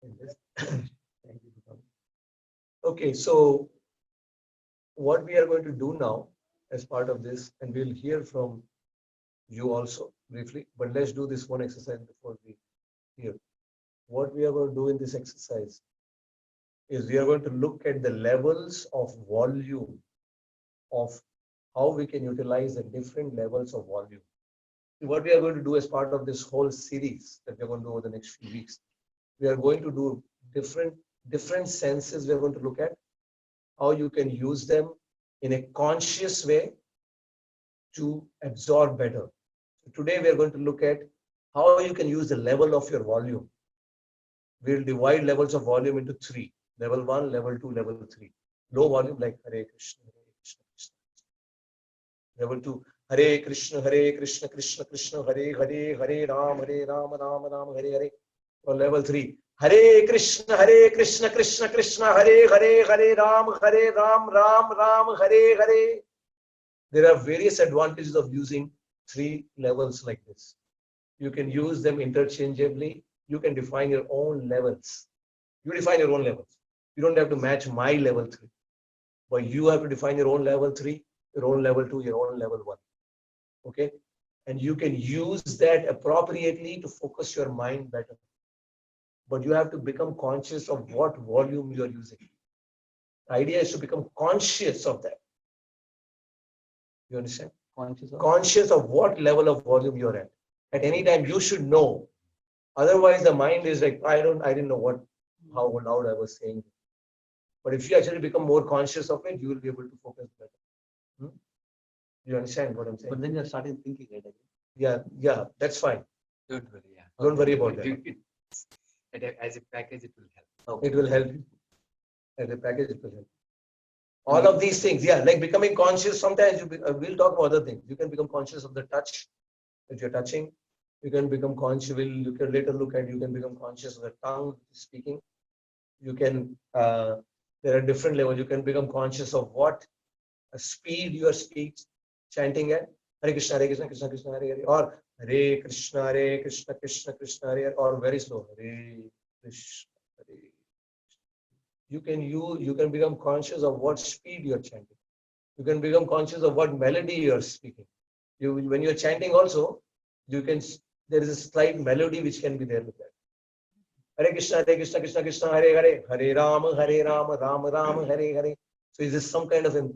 in this. Thank you for coming. Okay, so what we are going to do now as part of this, and we'll hear from you also briefly, but let's do this one exercise before we hear. What we are going to do in this exercise is we are going to look at the levels of volume of how we can utilize the different levels of volume. What we are going to do as part of this whole series that we're going to do over the next few weeks, we are going to do different senses. We're going to look at how you can use them in a conscious way to absorb better. So today we are going to look at how you can use the level of your volume. We'll divide levels of volume into three: level 1, level 2, level 3. Low volume like Hare Krishna, Krishna Krishna. Level 2, Hare Krishna, Krishna Krishna, Hare Hare, Hare Rama, Rama Rama, Hare Hare. Or level 3, Hare Krishna, Krishna Krishna, Hare Hare, Hare Ram, Ram, Hare Hare. There are various advantages of using 3 levels like this. You can use them interchangeably. You can define your own levels. You define your own levels. You don't have to match my level 3. But you have to define your own level 3, your own level 2, your own level 1. Okay? And you can use that appropriately to focus your mind better. But you have to become conscious of what volume you are using. The idea is to become conscious of that. You understand? Conscious of what level of volume you're at. At any time, you should know. Otherwise, the mind is like, I didn't know how loud I was saying. But if you actually become more conscious of it, you will be able to focus better. You understand what I'm saying? But then you're starting thinking, right? Yeah, that's fine. Don't worry. Yeah. Don't worry about that. As a package, it will help. It will help you. As a package, it will help. All of these things, like becoming conscious. Sometimes we'll talk about other things. You can become conscious of the touch that you're touching. You can become conscious. You can later look at. You can become conscious of the tongue speaking. You can. There are different levels. You can become conscious of what speed you are chanting at. Hare Krishna, Krishna Krishna, Hare Hare, or Hare Krishna, Krishna Krishna, Hare Hare, or very slow. Hare Krishna, Hare. You can become conscious of what speed you are chanting. You can become conscious of what melody you are speaking. When you are chanting also, there is a slight melody which can be there with that. Hare Krishna, Krishna Krishna, Hare Hare, Hare Rama, Rama, Hare Hare. So is this some kind of a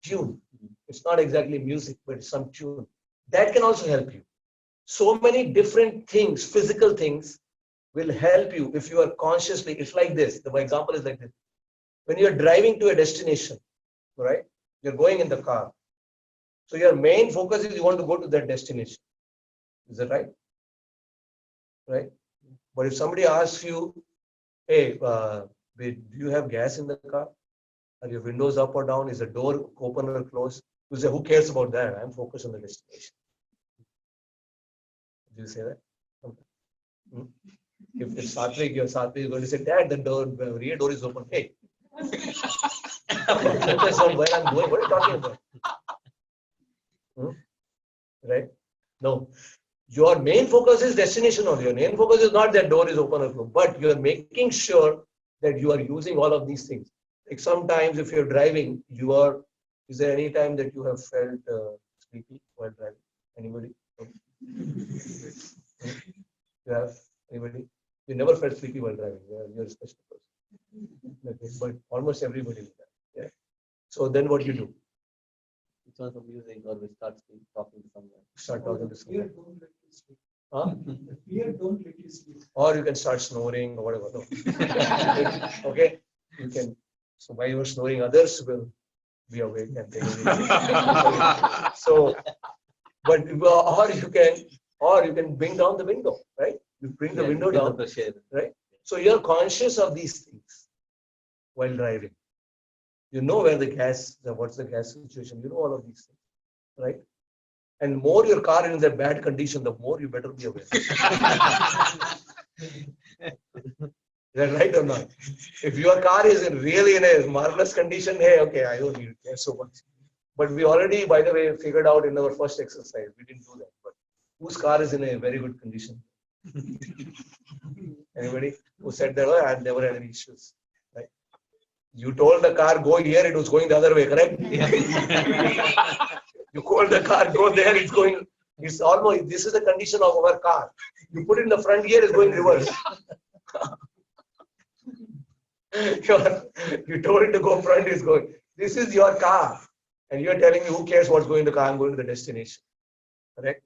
tune? It's not exactly music, but it's some tune. That can also help you. So many different things, physical things, will help you if you are consciously. It's like this. The example is like this. When you are driving to a destination, right? You're going in the car. So your main focus is you want to go to that destination. Is that right? Right? But if somebody asks you, hey, do you have gas in the car? Are your windows up or down? Is the door open or closed? You say, who cares about that? I'm focused on the destination. Do you say that? Okay. If Satvik is going to say, Dad, the rear door is open. Hey, focus on where I'm going. What are you talking about? right? No. Your main focus is destination only. Your main focus is not that door is open or closed, but you are making sure that you are using all of these things. Like sometimes if you're driving, is there any time that you have felt sleepy while driving? Anybody? You have? Anybody? You never felt sleepy while driving. You're a special person. Okay, but almost everybody will have. Yeah. So then what you do? It's on some music or we start talking to someone. Start talking to Fear someone. don't let you sleep. Huh? The fear don't let you sleep. Or you can start snoring or whatever. No. Okay, you can. So while you're snoring, others will be awake and they will. So, but or you can bring down the window, right? You bring the Yeah, window get down, the fresh air. right? So you're conscious of these things while driving. You know where the gas, what's the gas situation. You know all of these things, right? And more your car is in that bad condition, the more you better be aware. Is that right or not? If your car is really in a marvelous condition, hey, okay, I don't need to care so much. But we already, by the way, figured out in our first exercise, we didn't do that. But whose car is in a very good condition? Anybody who said that, oh, I've never had any issues, right? You told the car, go here, it was going the other way, correct? You call the car, go there, it's almost, this is the condition of our car. You put it in the front gear, it's going reverse. You told it to go front, it's going. This is your car. And you're telling me, who cares what's going in the car, I'm going to the destination. Correct?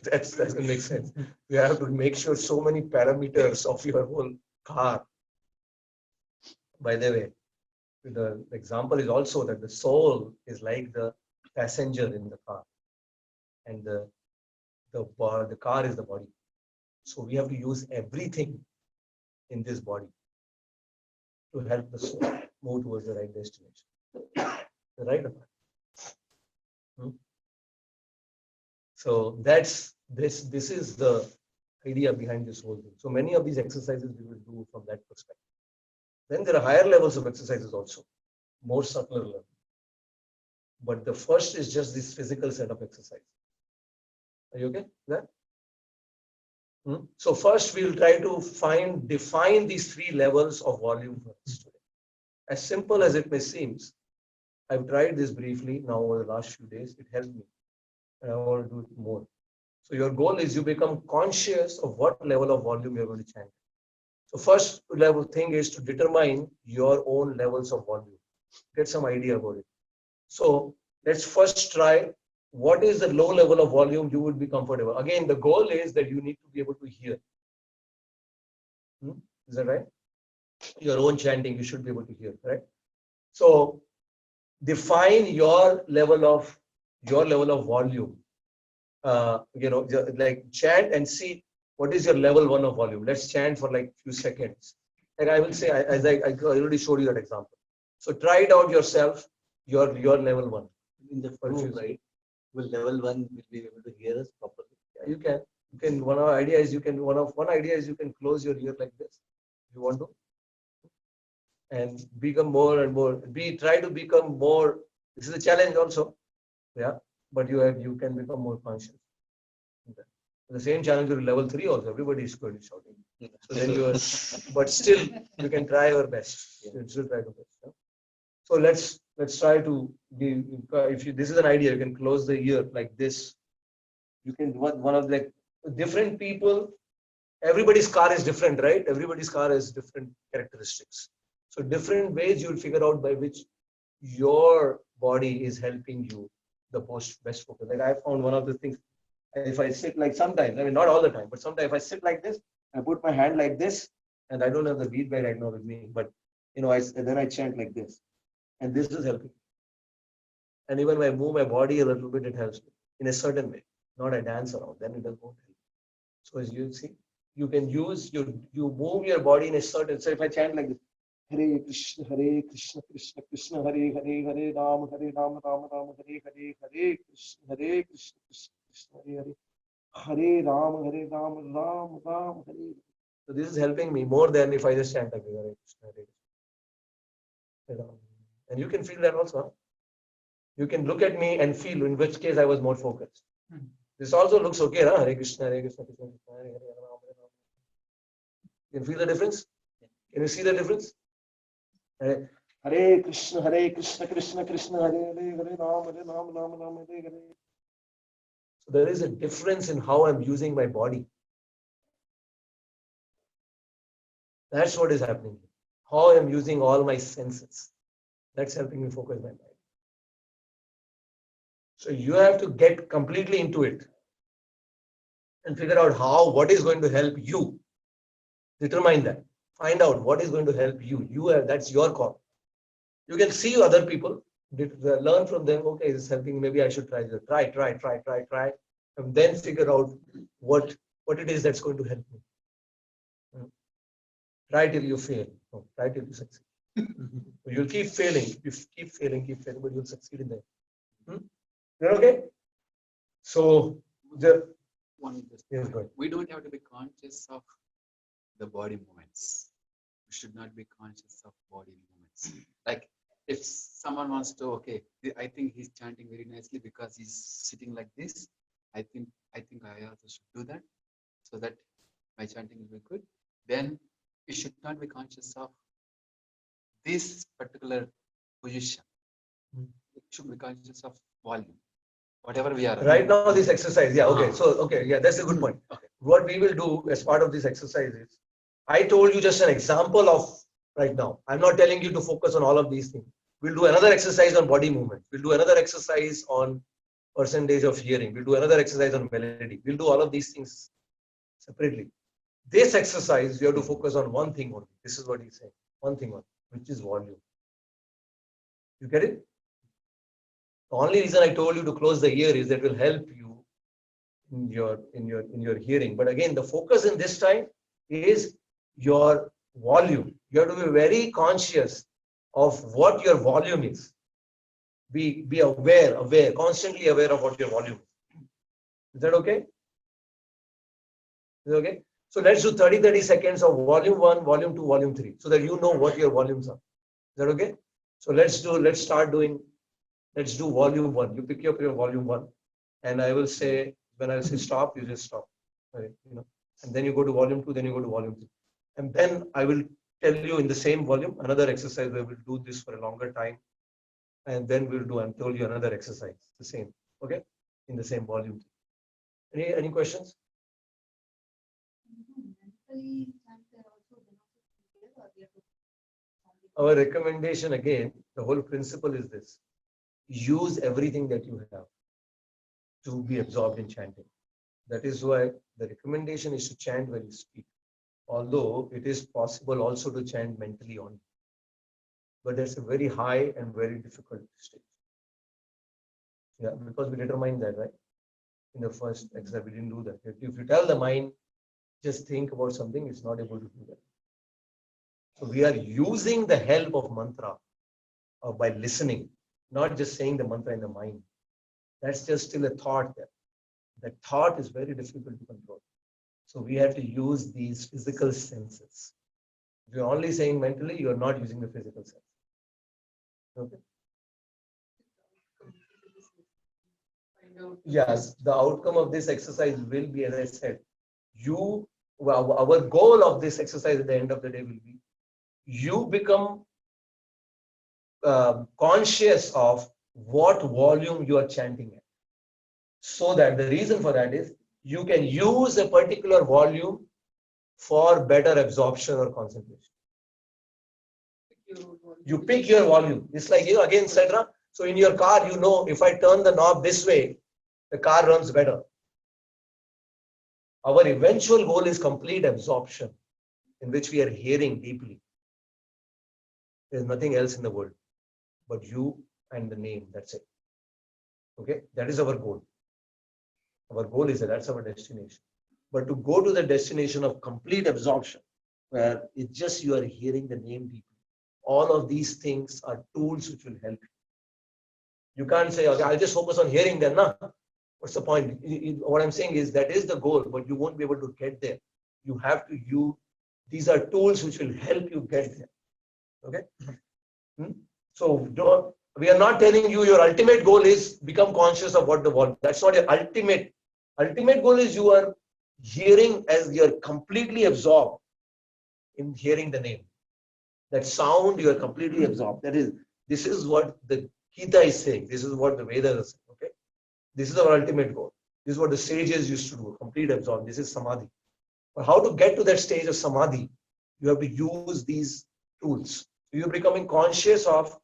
That doesn't make sense. You have to make sure so many parameters of your whole car. By the way, the example is also that the soul is like the passenger in the car, and the car is the body. So we have to use everything in this body to help the soul move towards the right destination. The right or not? So that's this is the idea behind this whole thing. So many of these exercises we will do from that perspective. Then there are higher levels of exercises also, more subtler level. But the first is just this physical set of exercise. Are you okay with that? So first we'll try to define these three levels of volume for us today. As simple as it may seem, I've tried this briefly now over the last few days. It helped me. And I want to do it more. So your goal is you become conscious of what level of volume you're going to chant. So first level thing is to determine your own levels of volume. Get some idea about it. So let's first try what is the low level of volume you would be comfortable. Again, the goal is that you need to be able to hear. Is that right? Your own chanting, you should be able to hear, right? So define your level of volume. Like chant and see what is your level 1 of volume. Let's chant for like few seconds. And I will say, as I already showed you that example. So try it out yourself, your level 1. In the group, right? Will level 1 will be able to hear us properly? Yeah, you can. One idea is you can close your ear like this. If you want to. And become more and more. Try to become more. This is a challenge also. Yeah. But you can become more conscious. Okay. The same challenge with level 3 also. Everybody is going to be shouting. So then but still you can try your best. You can still try your best. Yeah? So let's try to be. This is an idea, you can close the ear like this. You can one of the different people. Everybody's car is different, right? Everybody's car has different characteristics. So different ways you'll figure out by which your body is helping you the best focus. Like I found one of the things, if I sit like sometimes, I mean not all the time, but sometimes if I sit like this, I put my hand like this, and I don't have the bead bag right now with me, but then I chant like this, and this is helping. And even when I move my body a little bit, it helps me in a certain way. Not I dance around, then it doesn't help. So as you see, you can use you move your body in a certain. So if I chant like this, Hare Krishna, Krishna Krishna, Hare Hare, Hare Ram, Ram Ram, Hare Hare, Hare Krishna, Krishna Krishna, Hare Hare, Hare Ram, Ram Ram, Hare. So this is helping me more than if I just chant like Hare Krishna, Hare Ram. And you can feel that also. You can look at me and feel in which case I was more focused. Hmm. This also looks okay, huh? Hare Krishna, Krishna Krishna, Hare Hare, Rama Rama. You can feel the difference? Can you see the difference? Hare Krishna, Krishna Krishna, Hare Hare, Hare Ram, Ram, Hare Hare. So there is a difference in how I'm using my body. That's what is happening. How I'm using all my senses. That's helping me focus my mind. So you have to get completely into it and figure out what is going to help you. Determine that. Find out what is going to help you. That's your call. You can see other people, learn from them. Okay, this is helping. Maybe I should try this. Try, and then figure out what it is that's going to help me. Try till you fail. No, try till you succeed. You'll keep failing. You keep failing, but you'll succeed in that. You're okay? So yes, go ahead. We don't have to be conscious of the body movements. We should not be conscious of body movements. Like if someone wants to, okay, I think he's chanting very nicely because he's sitting like this. I think I also should do that so that my chanting will be good. Then you should not be conscious of this particular position. You should be conscious of volume. Whatever we are. Right now, this exercise, that's a good point. Okay. What we will do as part of this exercise is, I told you just an example of right now. I'm not telling you to focus on all of these things. We'll do another exercise on body movement. We'll do another exercise on percentage of hearing. We'll do another exercise on melody. We'll do all of these things separately. This exercise, you have to focus on one thing only. This is what he's saying. One thing only, which is volume. You get it? The only reason I told you to close the ear is that will help you in your hearing. But again, the focus in this time is your volume. You have to be very conscious of what your volume is. Be aware, constantly aware of what your volume is. Is that okay? Is that okay? So let's do 30 seconds of volume 1, volume 2, volume 3, so that you know what your volumes are. Is that okay? So let's do volume 1. You pick up your volume 1, and I will say, when I say stop, you just stop. Right? And then you go to volume 2, then you go to volume 3. And then I will tell you in the same volume another exercise where we'll do this for a longer time. And then we'll do, and told you another exercise, the same, okay? In the same volume. Any questions? Our recommendation again, the whole principle is this: use everything that you have to be absorbed in chanting. That is why the recommendation is to chant when you speak. Although it is possible also to chant mentally only. But that's a very high and very difficult stage. Yeah, because we determined that, right? In the first exercise, we didn't do that. If you tell the mind, just think about something, it's not able to do that. So we are using the help of mantra by listening, not just saying the mantra in the mind. That's just still a thought there. That thought is very difficult to control. So we have to use these physical senses. If you're only saying mentally, you're not using the physical sense. Okay. Yes, the outcome of this exercise will be, as I said, our goal of this exercise at the end of the day will be, you become conscious of what volume you are chanting at. So that the reason for that is, you can use a particular volume for better absorption or concentration. You pick your volume. It's like, again, Cedra. So in your car, if I turn the knob this way, the car runs better. Our eventual goal is complete absorption, in which we are hearing deeply. There's nothing else in the world but you and the name. That's it. Okay, that is our goal. Our goal is that's our destination. But to go to the destination of complete absorption, where it's just you are hearing the name deeply, all of these things are tools which will help you. You can't say, okay, I'll just focus on hearing them. Nah. What's the point? What I'm saying is that is the goal, but you won't be able to get there. You have to use, these are tools which will help you get there. Okay? So We are not telling you your ultimate goal is become conscious of what the volume. That's not your ultimate. Ultimate goal is you are hearing as you're completely absorbed in hearing the name. That sound you are completely absorbed. This is what the Gita is saying. This is what the Vedas are saying. Okay, this is our ultimate goal. This is what the sages used to do. Complete absorb. This is samadhi. But how to get to that stage of samadhi? You have to use these tools. You're becoming conscious of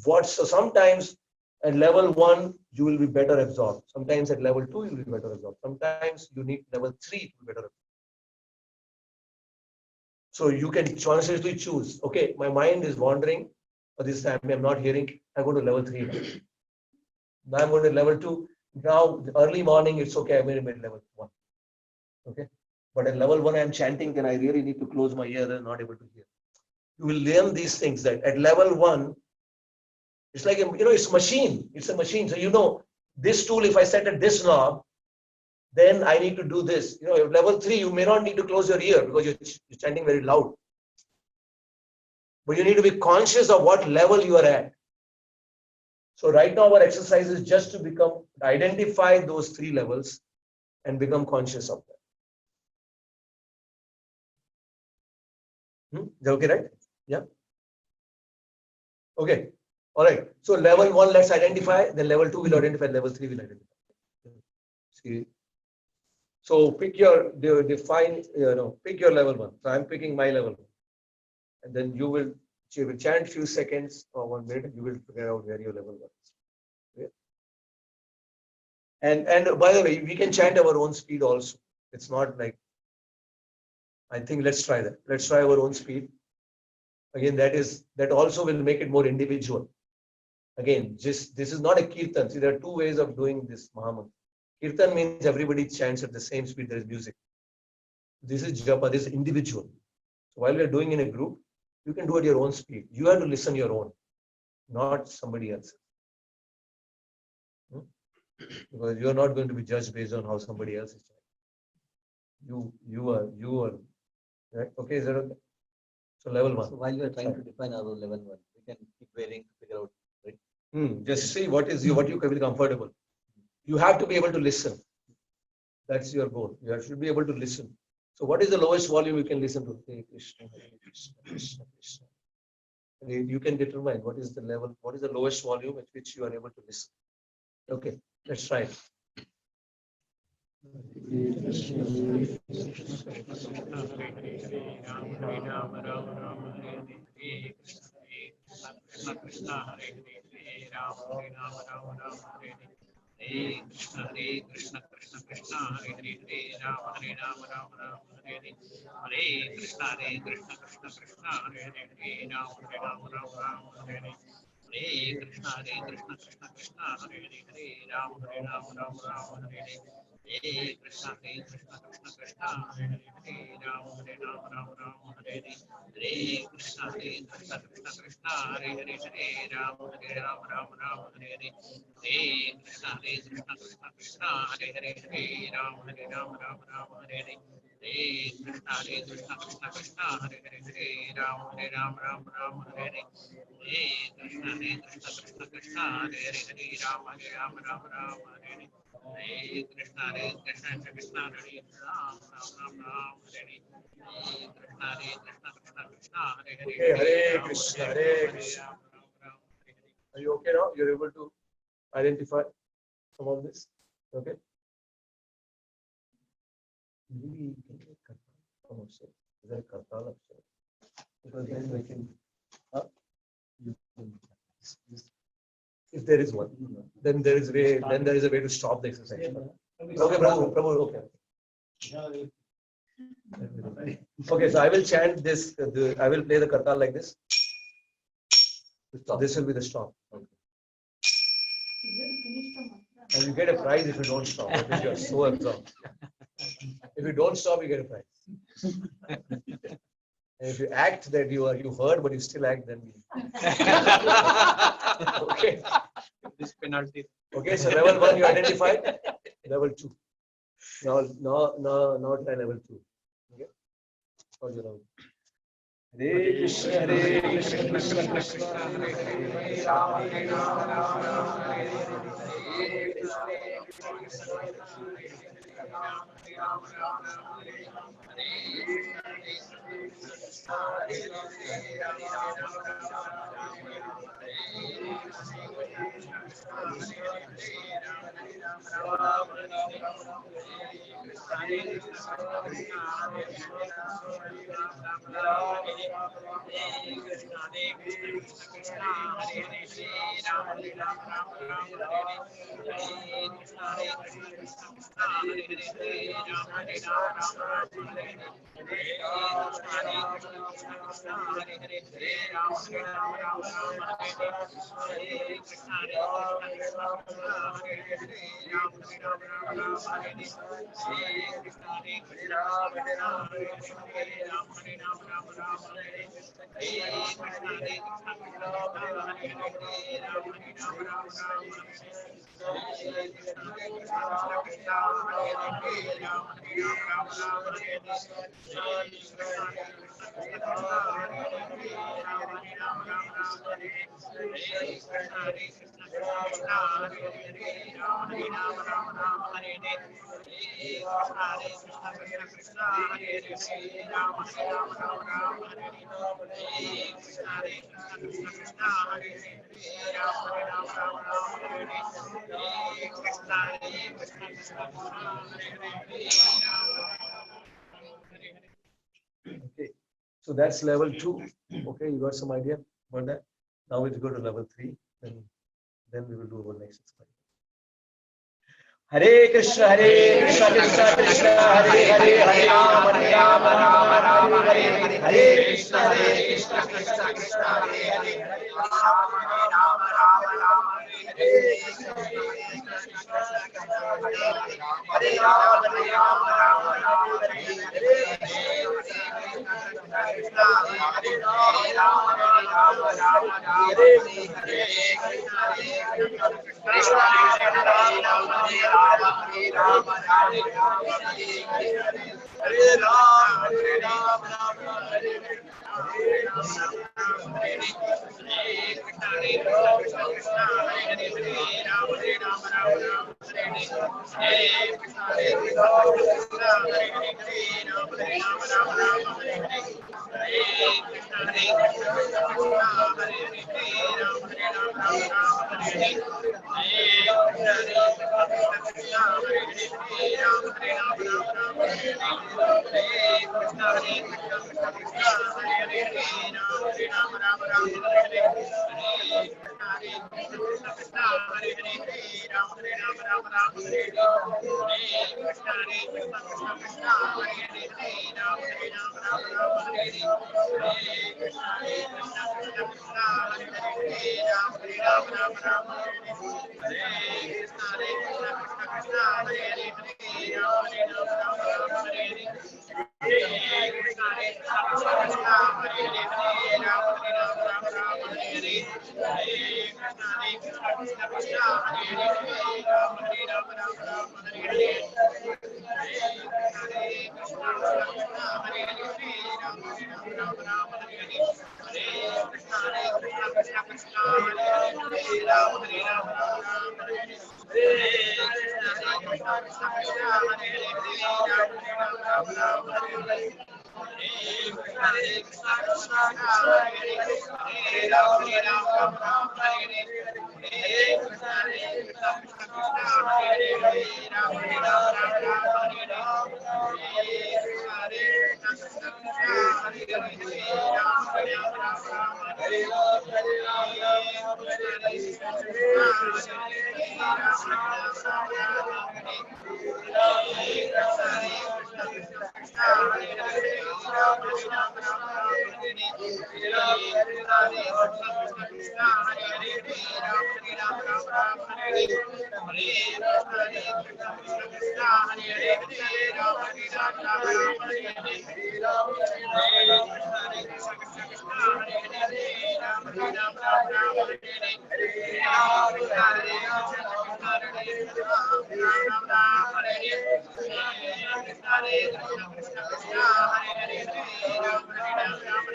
what. So sometimes at level 1 you will be better absorbed. Sometimes at level 2 you will be better absorbed. Sometimes you need level 3 to be better absorbed. So you can consciously choose. Okay, my mind is wandering. For this time I'm not hearing. I go to level 3. Now I'm going to level 2. Now early morning it's okay. I'm in level 1. Okay, but at level 1 I'm chanting. Then I really need to close my ear and not able to hear. You will learn these things that at level 1. It's like, it's a machine. It's a machine. So, this tool, if I set at this knob, then I need to do this. At level 3, you may not need to close your ear because you're chanting very loud. But you need to be conscious of what level you are at. So right now our exercise is just to identify those 3 levels and become conscious of them. Is that okay, right? Yeah. Okay. All right. So level 1, let's identify. Then level 2 will identify. Level 3 will identify. See. So pick your pick your level 1. So I'm picking my level 1, and then you will chant few seconds or 1 minute. You will figure out where your level 1 is. Okay. And by the way, we can chant our own speed also. It's not like. I think let's try that. Let's try our own speed. Again, that also will make it more individual. Again, this is not a kirtan. See, there are 2 ways of doing this Mahamantra. Kirtan means everybody chants at the same speed. There is music. This is japa. This is individual. So while we are doing in a group, you can do at your own speed. You have to listen your own, not somebody else's. Because you are not going to be judged based on how somebody else is chanting. You are right. Okay, is that okay? So level 1. So while we are trying to define our level 1, we can keep varying to figure out. Just see what you feel comfortable. You have to be able to listen. That's your goal. You should be able to listen. So what is the lowest volume you can listen to? Hare Krishna, Hare Krishna, Krishna Krishna. And you can determine what is the level, what is the lowest volume at which you are able to listen. Okay, let's try it. Krishna Krishna Hare Hare Ram Hare Ram Ram Ram Hare Hare Hare Krishna Krishna Krishna Hare Hare Ram Hare Ram Ram Ram Hare Hare Krishna Krishna Krishna Hare Hare Ram Hare Ram Ram Ram Hare Hare Krishna Krishna Krishna Hare Hare Ram Hare Ram Ram Ram Hare Hare Krishna Krishna Krishna Hare Hare Ram Hare Ram Ram Ram Hare Hare Krishna Krishna Krishna Hare Hare Ram Hare Ram Ram Ram Hare Hare Krishna Krishna Krishna Hare Hare Ram Hare Ram Ram Ram Hare Hare Krishna Krishna Krishna Hare Hare Ram Hare Ram Ram Ram Hare Hare Krishna Krishna Krishna Hare Hare Ram Hare Ram Ram Ram Hare Hare Krishna Krishna Krishna Hare Ram Ram Ram Hare Hare Krishna Krishna Krishna Hare Okay, Hare Krishna, Hare Krishna. Are you okay now? You're able to identify some of this? Okay. Maybe is there a kartal upstairs? Because then we can. If there is one, then there is a way to stop the exercise. Okay, Prabhu, okay. Okay, so I will chant this. I will play the kartal like this. This will be the stop. Okay. And you get a prize if you don't stop. Because you are so absorbed. If you don't stop, you get a prize. And if you act that you heard, but you still act, then okay. This penalty. Okay, so level 1 you identified. Level 2. Now try level 2. Okay. How's your level? Hare Krishna, Krishna Krishna, Hare Hare, Hare Rama, Rama, Rama, Hare Hare. Okay, so that's level 2. Okay, you got some idea about that? Now we'll go to level 3, and then we will do our next experiment. Hare Krishna, Krishna Krishna, Hare Hare, Hare Rama, Rama Rama, Hare Hare, Hare Krishna, Krishna Krishna, Hare Hare, Hare Rama, Rama, Hare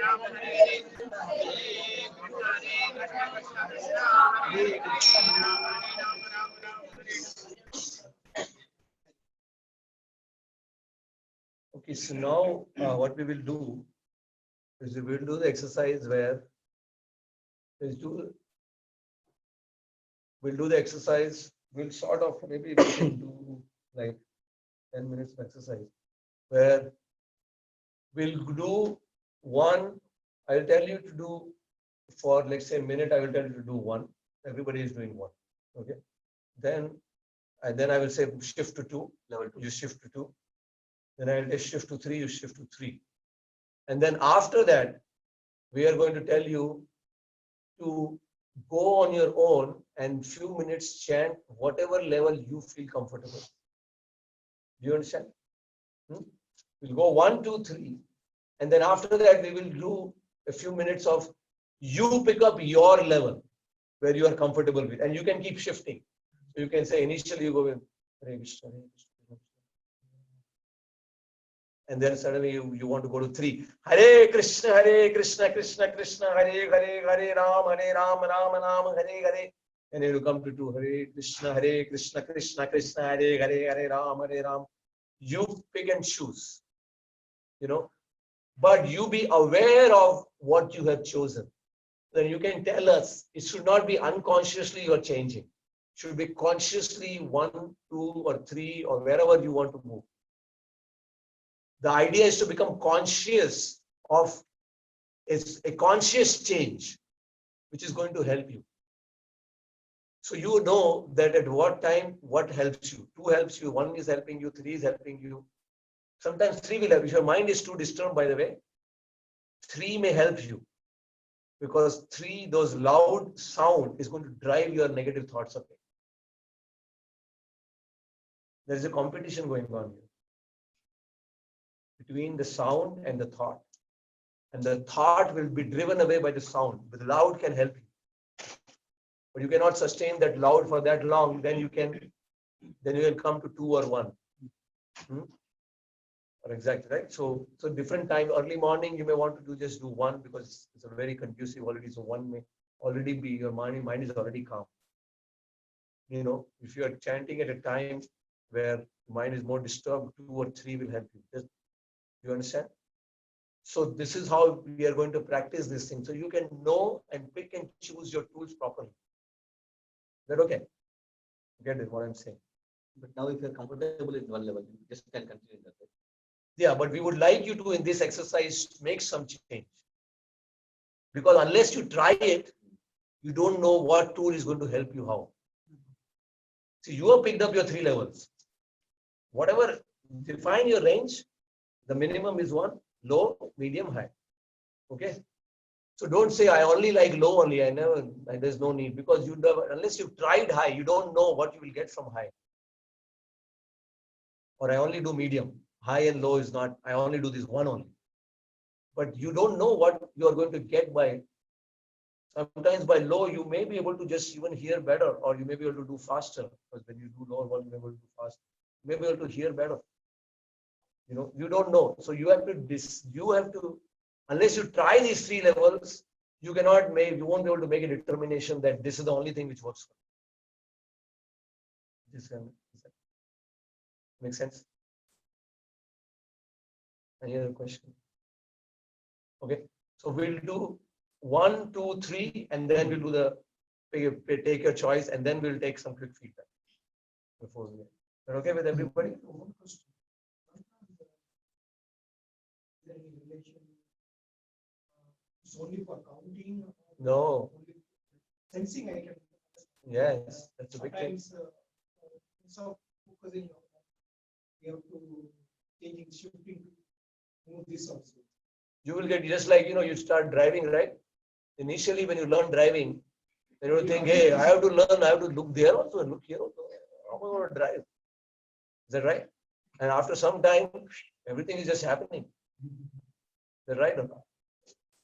Rama, Hare Hare, Krishna Krishna, Hare Krishna, Hare Rama, Rama Rama, Hare Hare. Okay, so now what we will do is we will do the exercise where we'll do the exercise. We'll sort of maybe we can do like 10 minutes of exercise where we'll do one. I'll tell you to do for let's say a minute. I will tell you to do one. Everybody is doing one. Okay. Then I will say shift to two. Level two. You shift to two. Then I will shift to three. You shift to three. And then after that, we are going to tell you to go on your own and few minutes chant whatever level you feel comfortable. Do you understand? We'll go 1, 2, 3. And then after that, we will do a few minutes of you pick up your level where you are comfortable with. And you can keep shifting. So you can say initially you go with Hare Krishna, Hare Krishna. And then suddenly you want to go to 3. Hare Krishna, Krishna Krishna, Hare Hare, Hare Ram, Ram Ram, Hare Hare. And then you come to 2. Hare Krishna, Krishna Krishna, Hare Hare, Hare Ram. You pick and choose, but you be aware of what you have chosen. Then you can tell us, it should not be unconsciously you are changing. It should be consciously 1, 2, or 3, or wherever you want to move. The idea is to become conscious of a conscious change, which is going to help you. So you know that at what time, what helps you. 2 helps you, 1 is helping you, 3 is helping you. Sometimes 3 will help. If your mind is too disturbed, by the way, 3 may help you. Because 3, those loud sound is going to drive your negative thoughts away. There is a competition going on here between the sound and the thought. And the thought will be driven away by the sound. But the loud can help you. But you cannot sustain that loud for that long, then you will come to 2 or 1. Or exactly, right? So different time, early morning, you may want to just do 1 because it's a very conducive already. So 1 may already be, your mind is already calm. If you are chanting at a time where mind is more disturbed, 2 or 3 will help you. You understand? So this is how we are going to practice this thing. So you can know and pick and choose your tools properly. Is that okay? Get it, what I'm saying? But now if you're comfortable in one level, you just can continue that way. Yeah, but we would like you to, in this exercise, make some change. Because unless you try it, you don't know what tool is going to help you how. See, you have picked up your 3 levels. Whatever, define your range. The minimum is 1, low, medium, high. Okay? So don't say, I only like low only. There's no need. Because unless you've tried high, you don't know what you will get from high. Or I only do medium. High and low is not, I only do this 1 only. But you don't know what you are going to get by. Sometimes by low, you may be able to just even hear better, or you may be able to do faster. Because when you do lower one, you may be able to do fast. You may be able to hear better. You don't know. So you have to, unless you try these 3 levels, you won't be able to make a determination that this is the only thing which works for you. This makes sense? Any other question? Okay. So we'll do 1, 2, 3, and then we'll do the take your choice, and then we'll take some quick feedback before we end. Is that okay with everybody? One question. Is there any relation? It's only for counting? No. Only sensing I can. Yes, that's a big thing. Sometimes, so focusing on that, we have to shifting to move this also. You will get just like, you start driving, right? Initially, when you learn driving, then you will think, hey, I have to learn, I have to look there also and look here also. How am I going to drive? Is that right? And after some time, everything is just happening. Is that right or not?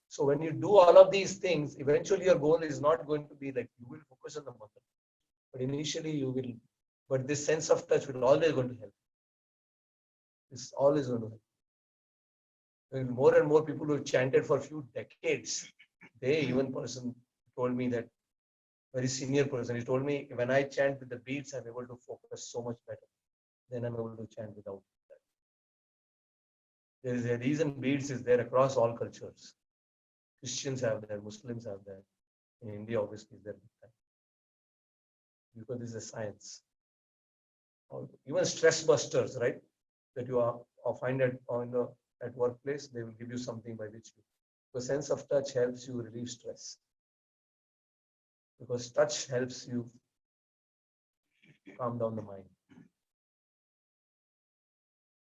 So when you do all of these things, eventually your goal is not going to be like, you will focus on the muscle. But initially you will, but this sense of touch will always going to help. It's always going to help. And more people who chanted for a few decades. Even person told me that, very senior person, he told me, when I chant with the beats, I'm able to focus so much better than I'm able to chant without that. There is a reason beats is there across all cultures. Christians have that, Muslims have that. In India, obviously, is there because this is a science. Even stress busters, right? That you are or find at workplace, they will give you something by which you. The sense of touch helps you relieve stress. Because touch helps you calm down the mind.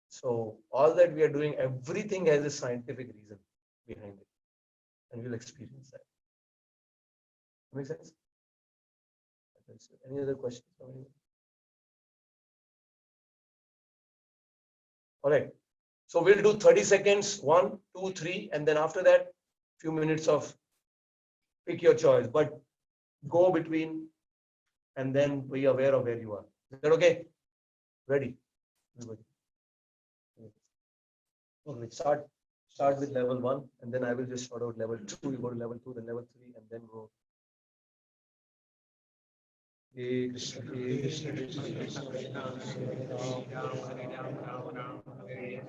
So all that we are doing, everything has a scientific reason behind it. And we'll experience that. Make sense? Any other questions? All right. So we'll do 30 seconds, 1, 2, 3, and then after that, few minutes of pick your choice, but go between and then be aware of where you are. Is that okay? Ready? Everybody. Okay, start with level 1, and then I will just shout out level 2. You go to level 2, then level 3, and then go. Hare Krishna, Hare Krishna, Krishna Krishna, Hare Ram, Hare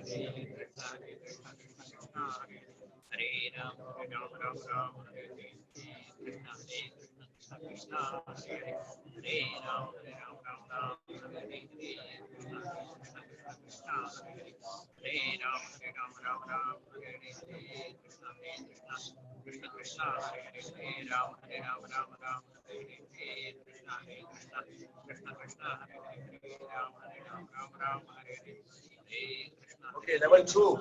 Krishna Krishna Hare Ram Ram Ram Hare Hare Krishna Krishna Hare Ram Ram Hare Hare Krishna. Okay, level 2.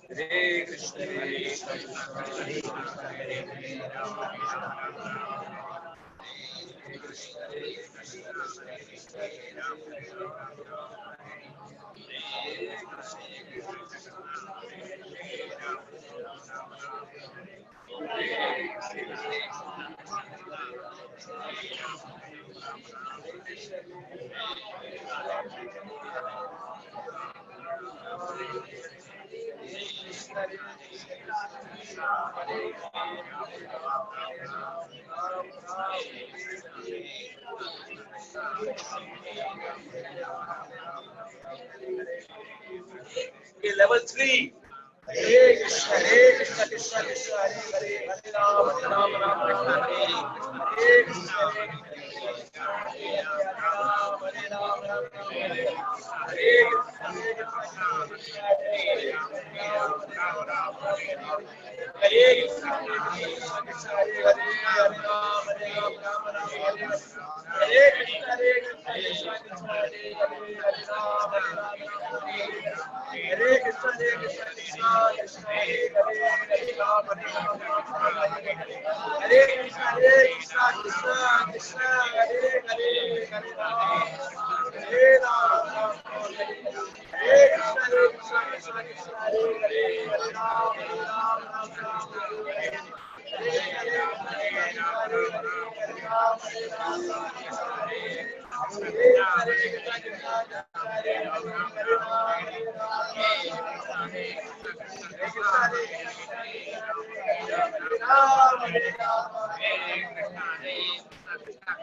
Hare Krishna, Hare Krishna, Hare Krishna, Hare Ram, Hare Krishna, Hare Krishna, Hare Krishna, Hare Ram, Okay, level 3. Hare Krishna, Krishna Krishna, Hare Hare, Hare Ram, Ram Ram, Krishna Hare, Hare Krishna, Hare Krishna, Hare Ram, Ram Ram, Hare Krishna, Hare Krishna, Hare Ram, Hare Krishna, Krishna Hare Hare, Hare Ram, Ram Ram, Hare Krishna, Hare Krishna, Krishna Krishna, Hare Hare, Hare Ram, Hare Krishna, Krishna Krishna, Krishna Hare Hare, Hare Ram, Hare Krishna, Krishna Krishna, Krishna Hare Hare, Hare Ram, Hare Ram, Hare Krishna, Krishna Krishna, Krishna Hare Hare, Hare Ram, Ram Ram, Hare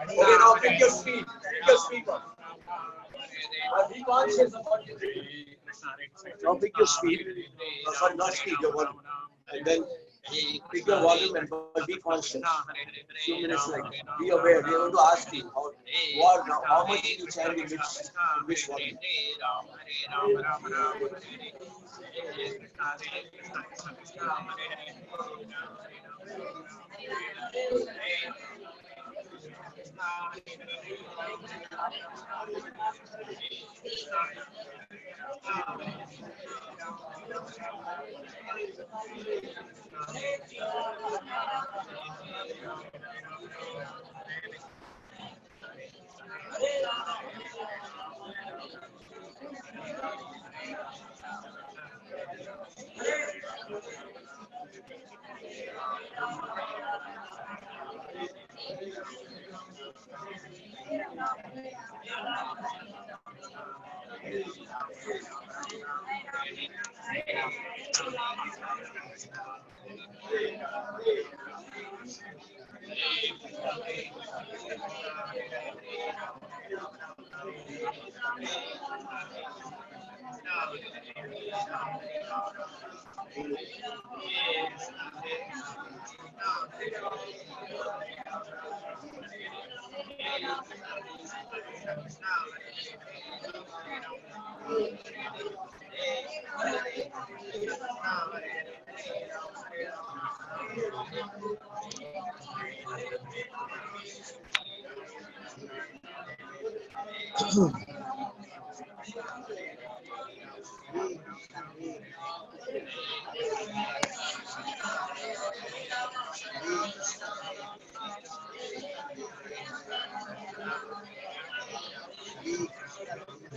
Okay, now pick your speed. Pick your speed up. Be conscious of what you do. Now pick your speed. No, sorry, not speed, your volume. And then pick your volume and be conscious. Few minutes like be aware. We are going to ask you how much did you chant in which volume.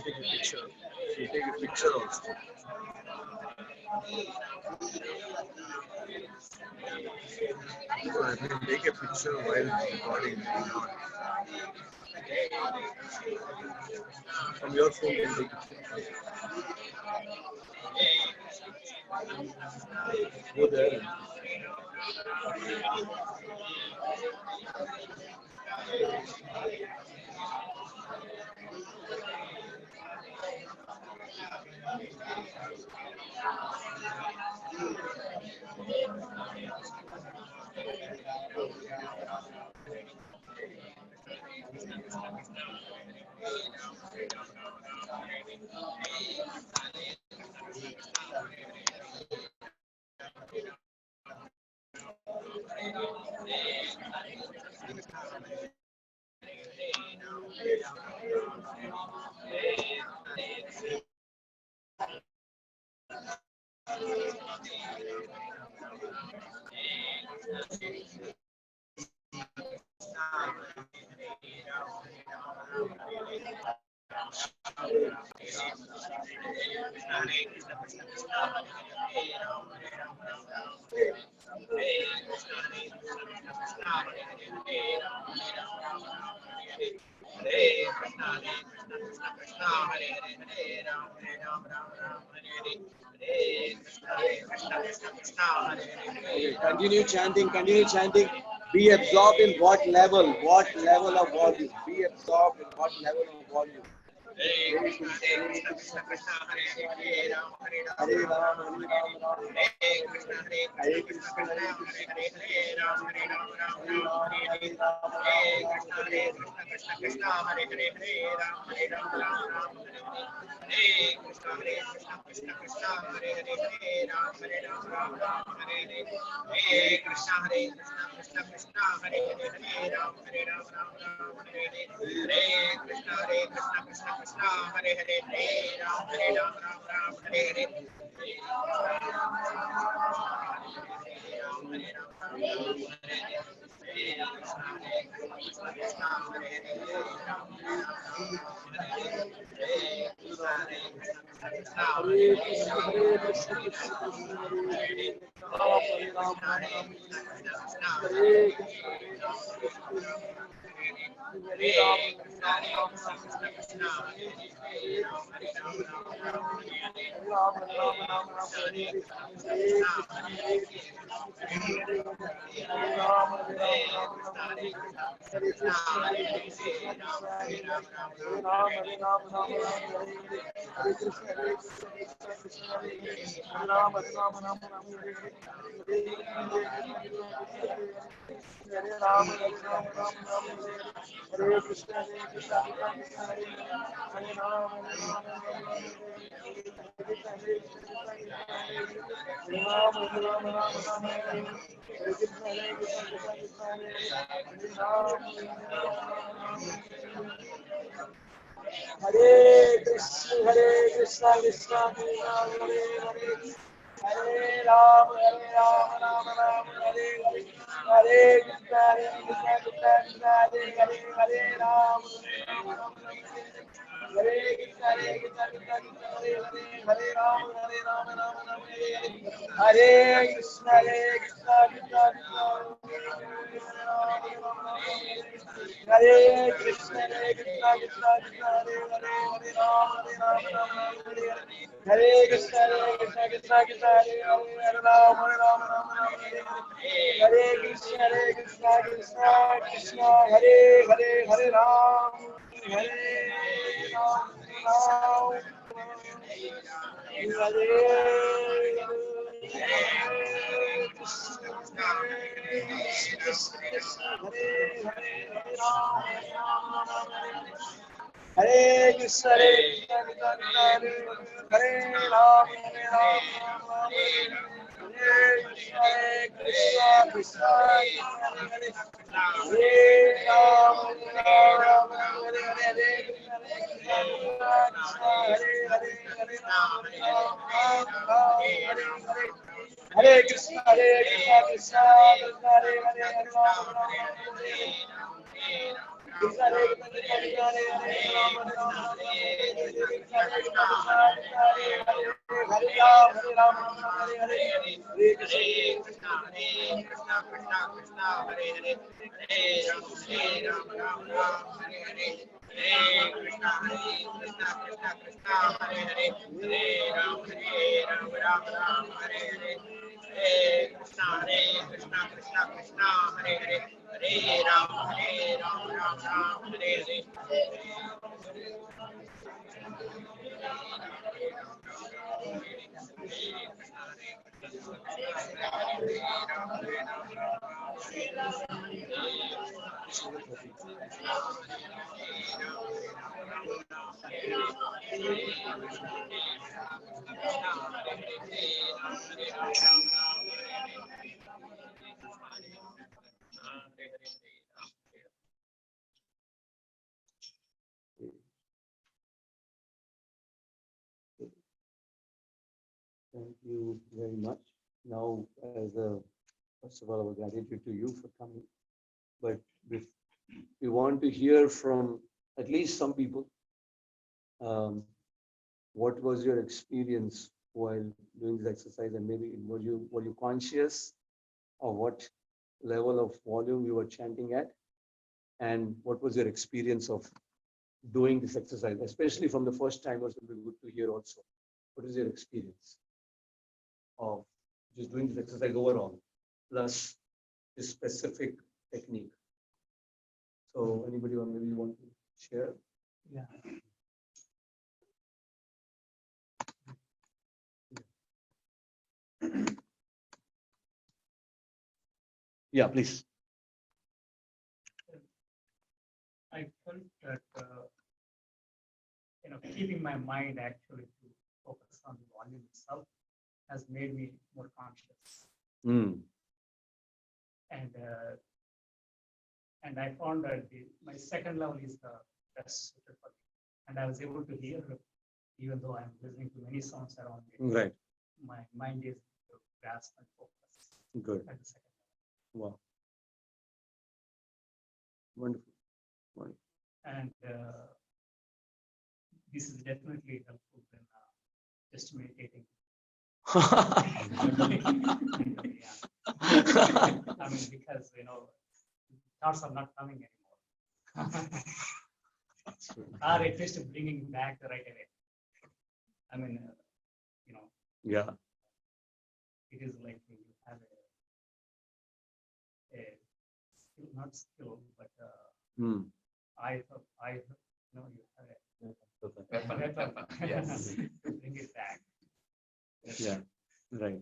Take a picture. You take a picture also. So I can take a picture while recording. From your phone, you can take a picture. Go there. Continue chanting, continue chanting. Be absorbed in what level of volume. Be absorbed in what level of volume. Hare Krishna, Krishna Hare Hare, Hare Rama, Hare Rama, Hare Krishna, Hare Rama, Hare Rama, Hare Rama, Hare Krishna, Krishna Hare Hare, Hare Rama, Hare Rama, Hare Krishna, Krishna Krishna, Hare Hare, Hare Rama, Hare Rama, Hare Krishna, Krishna Krishna, Hare Hare, Hare Rama, Hare Rama, Hare Krishna, Krishna Krishna, Hare Hare, Hare Rama, Hare Rama, Hare Hare Krishna, Krishna Krishna, Hare Rama, Rama Rama, Hare Hare, Hare Krishna, Krishna Krishna, Hare Rama, Hare Krishna, Hare Rama, Rama Rama, Hare Krishna, Krishna Krishna, Hare Krishna Krishna Krishna Hare Hare Hare Rama Rama Hare Hare Hare Krishna Krishna Krishna Hare Hare Rama Rama Hare Hare Krishna Krishna Krishna Hare Hare Hare Ram Hare Ram Hare Krishna Hare Ram Hare Krishna Krishna Hare Ram Hare Hare Krishna Krishna Hare Hare Thank you very much. Now, first of all, our gratitude to you for coming. But we want to hear from at least some people. What was your experience while doing this exercise, and maybe were you conscious of what level of volume you were chanting at, and what was your experience of doing this exercise, especially from the first timers? It would be good to hear also. What is your experience of just doing this exercise overall, plus this specific technique? So anybody maybe want to share? Yeah. Yeah, please. I felt that, keeping my mind actually to focus on the volume itself has made me more conscious. And I found that my second level is the best suited for me. And I was able to hear, even though I'm listening to many sounds around me, Right. my mind is to grasp and focus Good. at the second Wow. Wonderful. Wonderful. level. And this is definitely helpful in just meditating. Yeah. I mean, because thoughts are not coming anymore. Or at least bringing back the right away. I mean, Yeah. it is like you have a skill, not skill, but you have a weapon. Yes. To bring it back. Yeah. Right.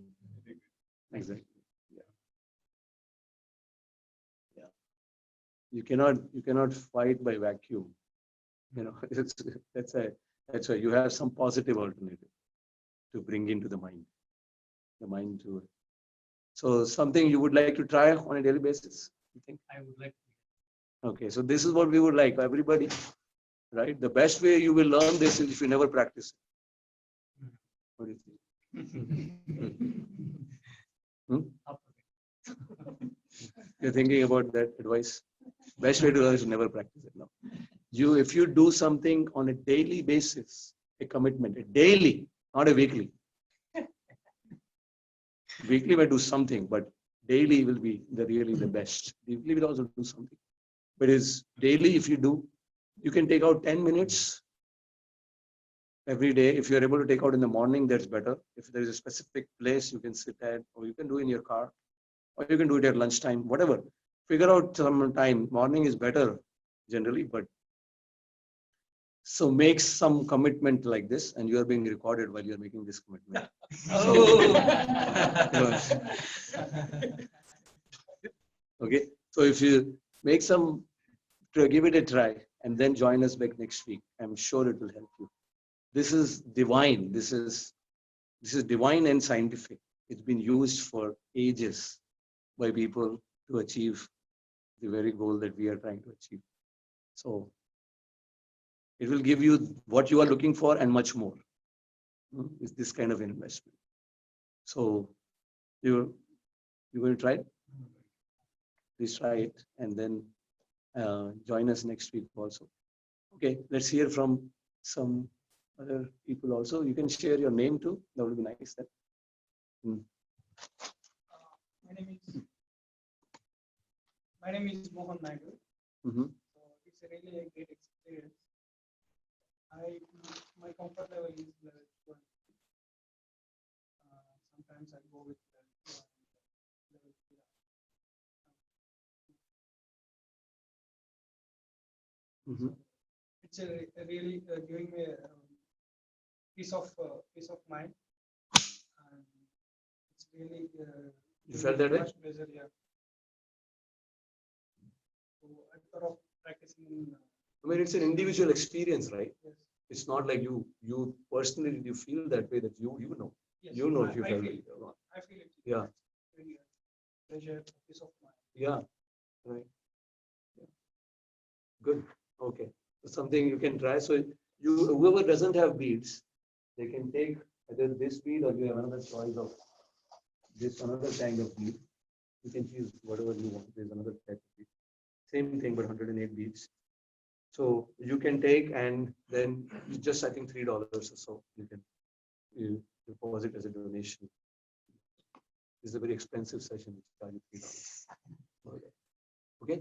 Exactly. Yeah. Yeah. You cannot fight by vacuum. That's why you have some positive alternative to bring into the mind to it. So something you would like to try on a daily basis, you think? I would like Okay, so this is what we would like, everybody, right? The best way you will learn this is if you never practice it. What do you think? You're thinking about that advice? Best way to learn is to never practice it. No. If you do something on a daily basis, a commitment, a daily, not a weekly. Weekly will do something, but daily will be really the best. Weekly will also do something. But it's daily, if you do, you can take out 10 minutes every day. If you're able to take out in the morning, that's better. If there is a specific place you can sit at, or you can do in your car, or you can do it at lunchtime, whatever. Figure out some time. Morning is better generally, but so make some commitment like this, and you are being recorded while you're making this commitment. Okay, so if you make some, give it a try, and then join us back next week. I'm sure it will help you. This is divine. This is divine and scientific. It's been used for ages by people to achieve the very goal that we are trying to achieve. So it will give you what you are looking for and much more. It's this kind of investment. So you're going to try it? Please try it, and then join us next week also. Okay, let's hear from some other people also. You can share your name too. That would be nice. Then. My name is Mohan Naidu. Mm-hmm. So it's a really a great experience. My comfort level is level 2. Sometimes I go with level 3. Mm-hmm. It's a really giving me a peace of mind, and it's really You felt that way? much pleasure. Yeah. So I thought of practicing. I mean, it's an individual experience, right? Yes. It's not like you personally, did you feel that way, that you know, Yes. you know if you I felt feel it or not. I feel it. Yeah. Really pleasure, peace of mind. Yeah, right. Yeah. Good. Okay. So something you can try. So whoever doesn't have beads, they can take either this bead, or you have another choice of this another kind of bead. You can choose whatever you want. There's another type of bead. Same thing, but 108 beads. So you can take, and then just I think $3 or so you deposit as a donation. It's a very expensive session, which charges $3. Okay,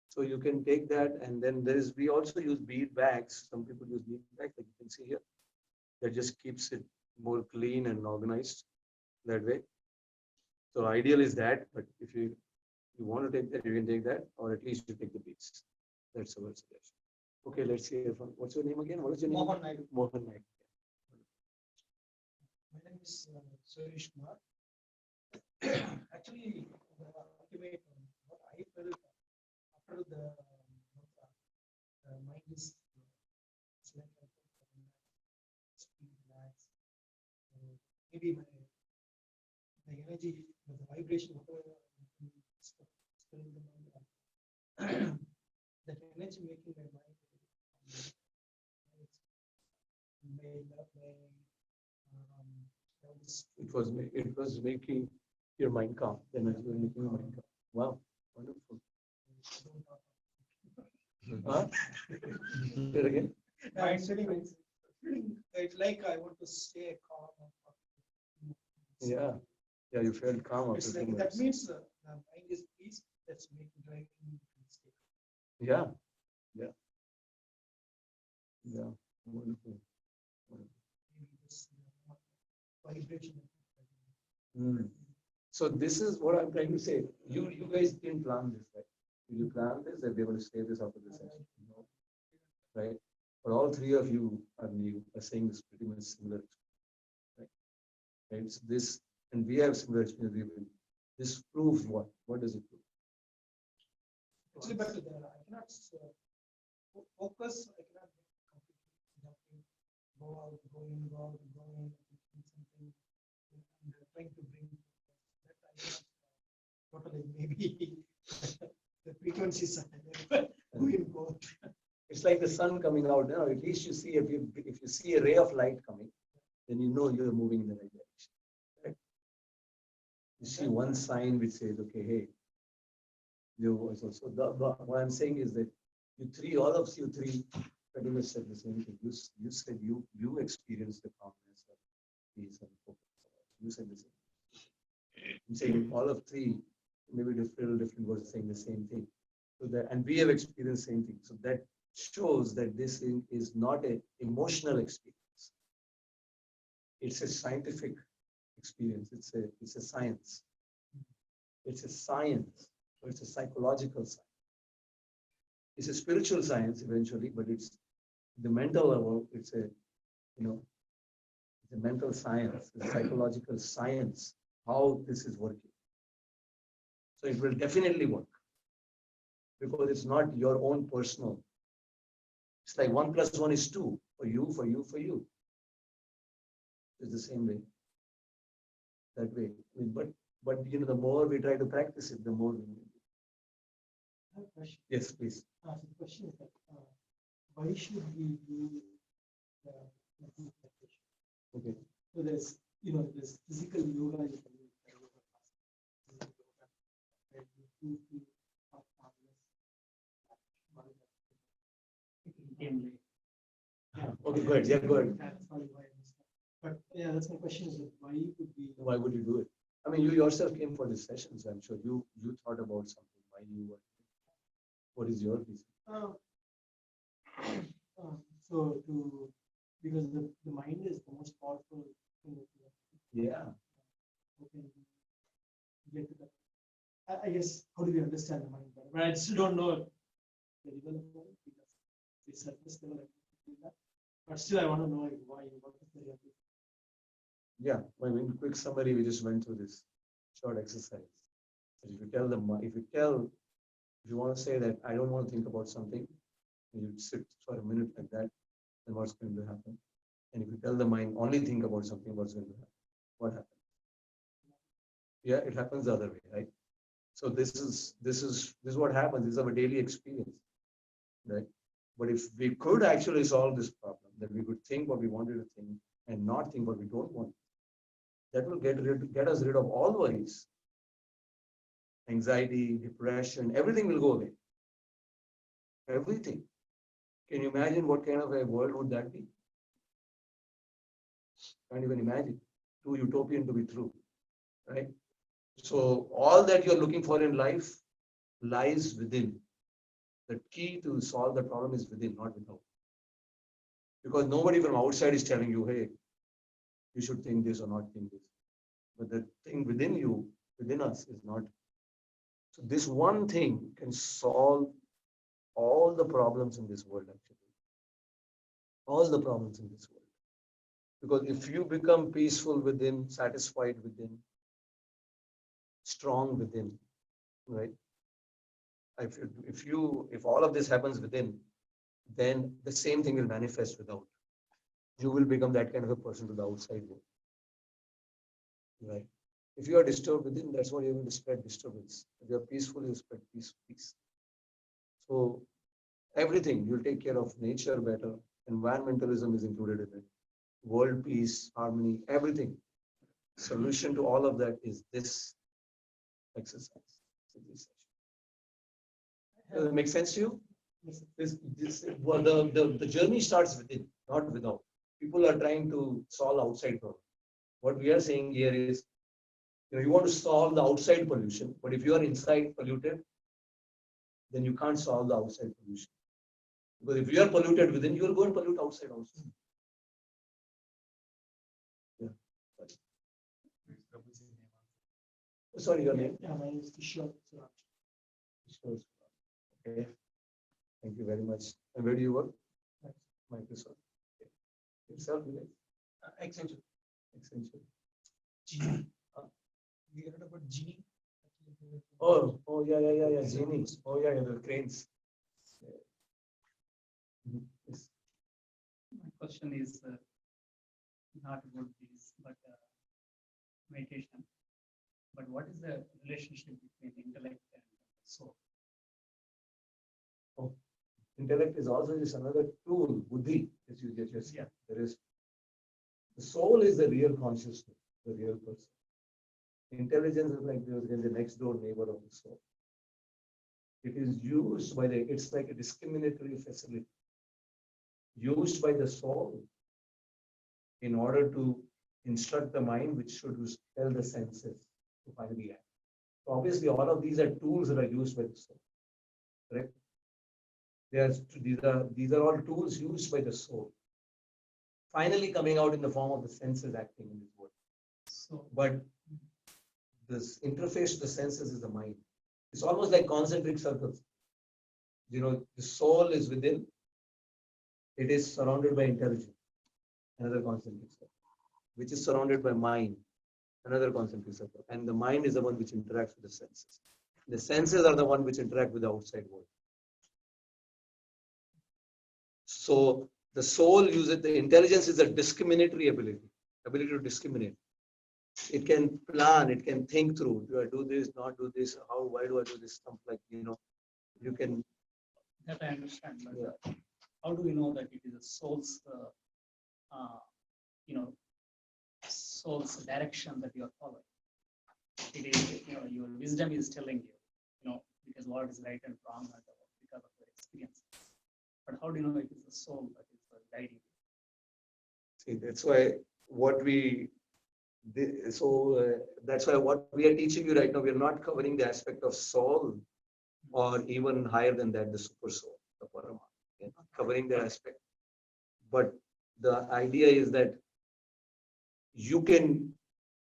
so you can take that, and then we also use bead bags. Some people use bead bags, like you can see here. That just keeps it more clean and organized that way. So ideal is that, but if you want to take that, you can take that, or at least you take the beads. That's our suggestion. Okay, let's hear from. What's your name again? What is your name? Mohan Naidu. Mohan Naidu. My name is Suresh Kumar. Actually, the ultimate what I felt after the mind is it's like relax. Maybe the energy, the vibration, whatever still in the mind, that energy making my mind It was making your mind calm. The energy was making your mind calm. Wow, wonderful. Huh? Say it again. It's like I want to stay calm. Yeah, yeah, you felt calm after It's 2 like, that minutes. means the mind is peace. That's making driving stay. Yeah, yeah, yeah, wonderful. Maybe this vibration. So this is what I'm trying to say. You guys didn't plan this, right? Did you plan this, that we're going to stay this after this session? No. Right? But all three of you are saying this pretty much similar. Right? Right? So this, and we have similar experience. This proves what? What does it prove? Actually, but I cannot focus. I cannot completely go out, go in, something. And trying to bring that I cannot totally maybe the frequencies are going both. It's like the sun coming out. You know, at least you see, if you see a ray of light coming, then you know you're moving in the right direction. Right? You see one sign which says, okay, hey, what I'm saying is that all of you three pretty much said the same thing. You said you experienced the calmness of peace and focus. You said the same. I'm saying all of three, maybe different words saying the same thing. So that, and we have experienced same thing. So that shows that this thing is not an emotional experience. It's a scientific experience. It's a science. It's a science. So it's a psychological science. It's a spiritual science eventually, but it's the mental level. It's a, it's a mental science, a psychological science, how this is working. So it will definitely work because it's not your own personal. It's like 1 + 1 is 2 for you, for you, for you. It's the same way. That way. But the more we try to practice it, the more we need it. I have a question. Yes, please. So the question is that why should we do the meditation? Okay. So there's physical yoga you can do, yoga class, physical yoga, where you feel calmness. Okay, good. Yeah, good. That's probably why I missed that. But yeah, that's my question is that why would we? Why would you do it? I mean, you yourself came for this session, so I'm sure you thought about something. Why you were? What is your reason? So because the mind is the most powerful thing. Yeah. How can we get to that? I guess how do we understand the mind better? But I still don't know very well about it because the surface level I can feel that. But still, I want to know like, why what is the real reason? Yeah. I mean, quick summary. We just went through this short exercise. But if you want to say that I don't want to think about something, and you sit for a minute like that, then what's going to happen? And if you tell the mind only think about something, what's going to happen? What happens? Yeah, it happens the other way, right? So this is what happens. This is our daily experience, right? But if we could actually solve this problem, that we could think what we wanted to think and not think what we don't want, that will get us rid of all worries, anxiety, depression, everything will go away. Everything. Can you imagine what kind of a world would that be? Can't even imagine. Too utopian to be true, right? So all that you're looking for in life lies within. The key to solve the problem is within, not without. Because nobody from outside is telling you, hey, you should think this or not think this. But the thing within you, within us, is not. So this one thing can solve all the problems in this world, actually. All the problems in this world. Because if you become peaceful within, satisfied within, strong within, right? If all of this happens within, then the same thing will manifest without. You will become that kind of a person to the outside world. Right? If you are disturbed within, that's what you will spread disturbance. If you are peaceful, you spread peace. So everything, you'll take care of nature better. Environmentalism is included in it. World peace, harmony, everything. Solution to all of that is this exercise. Does it make sense to you? The journey starts within, not without. People are trying to solve outside problems. What we are saying here is, you want to solve the outside pollution, but if you are inside polluted, then you can't solve the outside pollution. Because if you are polluted within, you will go and pollute outside also. Yeah. Sorry, your name? Yeah, my name is Kishore Suraj. Kishore. Okay. Thank you very much. And where do you work? Microsoft. Okay. Yourself, Vivek? Accenture. Accenture. Genie. We heard about Genie. Oh, yeah. Genie. Oh, yeah, the cranes. Yeah. Yes. My question is not about this, but meditation. But what is the relationship between intellect and soul? Intellect is also just another tool, buddhi, as you just said. Yeah. There is the soul is the real consciousness, the real person. Intelligence is like the next door neighbor of the soul. It is used by it's like a discriminatory facility used by the soul in order to instruct the mind, which should tell the senses to finally act. So obviously, all of these are tools that are used by the soul. correct? These are all tools used by the soul. Finally coming out in the form of the senses acting in this world. So, But this interface to the senses is the mind. It's almost like concentric circles. You know, the soul is within, it is surrounded by intelligence, another concentric circle, which is surrounded by mind, another concentric circle. And the mind is the one which interacts with the senses. The senses are the one which interact with the outside world. So the soul uses, the intelligence is a discriminatory ability to discriminate. It can plan, it can think through, do I do this, not do this, why do I do this, stuff like, you know, you can, that I understand, but yeah. how do we know that it is a soul's, you know, soul's direction that you are following? It is, you know, your wisdom is telling you, you know, because what is right and wrong and because of your experience. But how do you know it is the soul that is guiding you? See, that's why what we, that's why what we are teaching you right now, we are not covering the aspect of soul or even higher than that, the super soul, the Parama. We are not covering that aspect. But the idea is that you can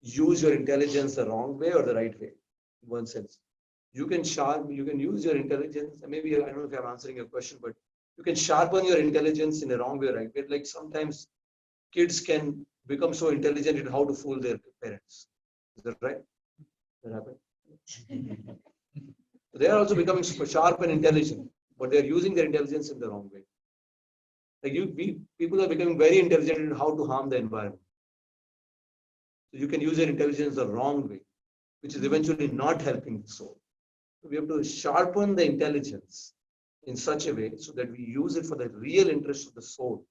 use your intelligence the wrong way or the right way, in one sense. You can use your intelligence, and maybe I don't know if I'm answering your question, but you can sharpen your intelligence in a wrong way, right? But like sometimes kids can become so intelligent in how to fool their parents. Is that right? That happened. They are also becoming super sharp and intelligent, but they are using their intelligence in the wrong way. Like people are becoming very intelligent in how to harm the environment. So you can use your intelligence the wrong way, which is eventually not helping the soul. So we have to sharpen the intelligence in such a way so that we use it for the real interest of the soul.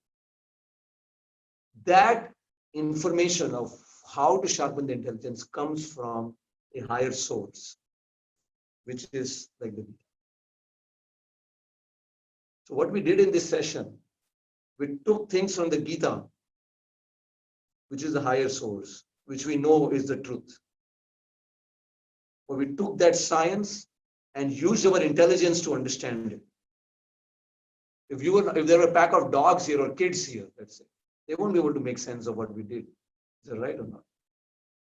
That information of how to sharpen the intelligence comes from a higher source, which is like the Gita. So what we did in this session, we took things from the Gita, which is the higher source, which we know is the truth. But we took that science and used our intelligence to understand it. If there were a pack of dogs here or kids here, let's say, they won't be able to make sense of what we did. Is that right or not?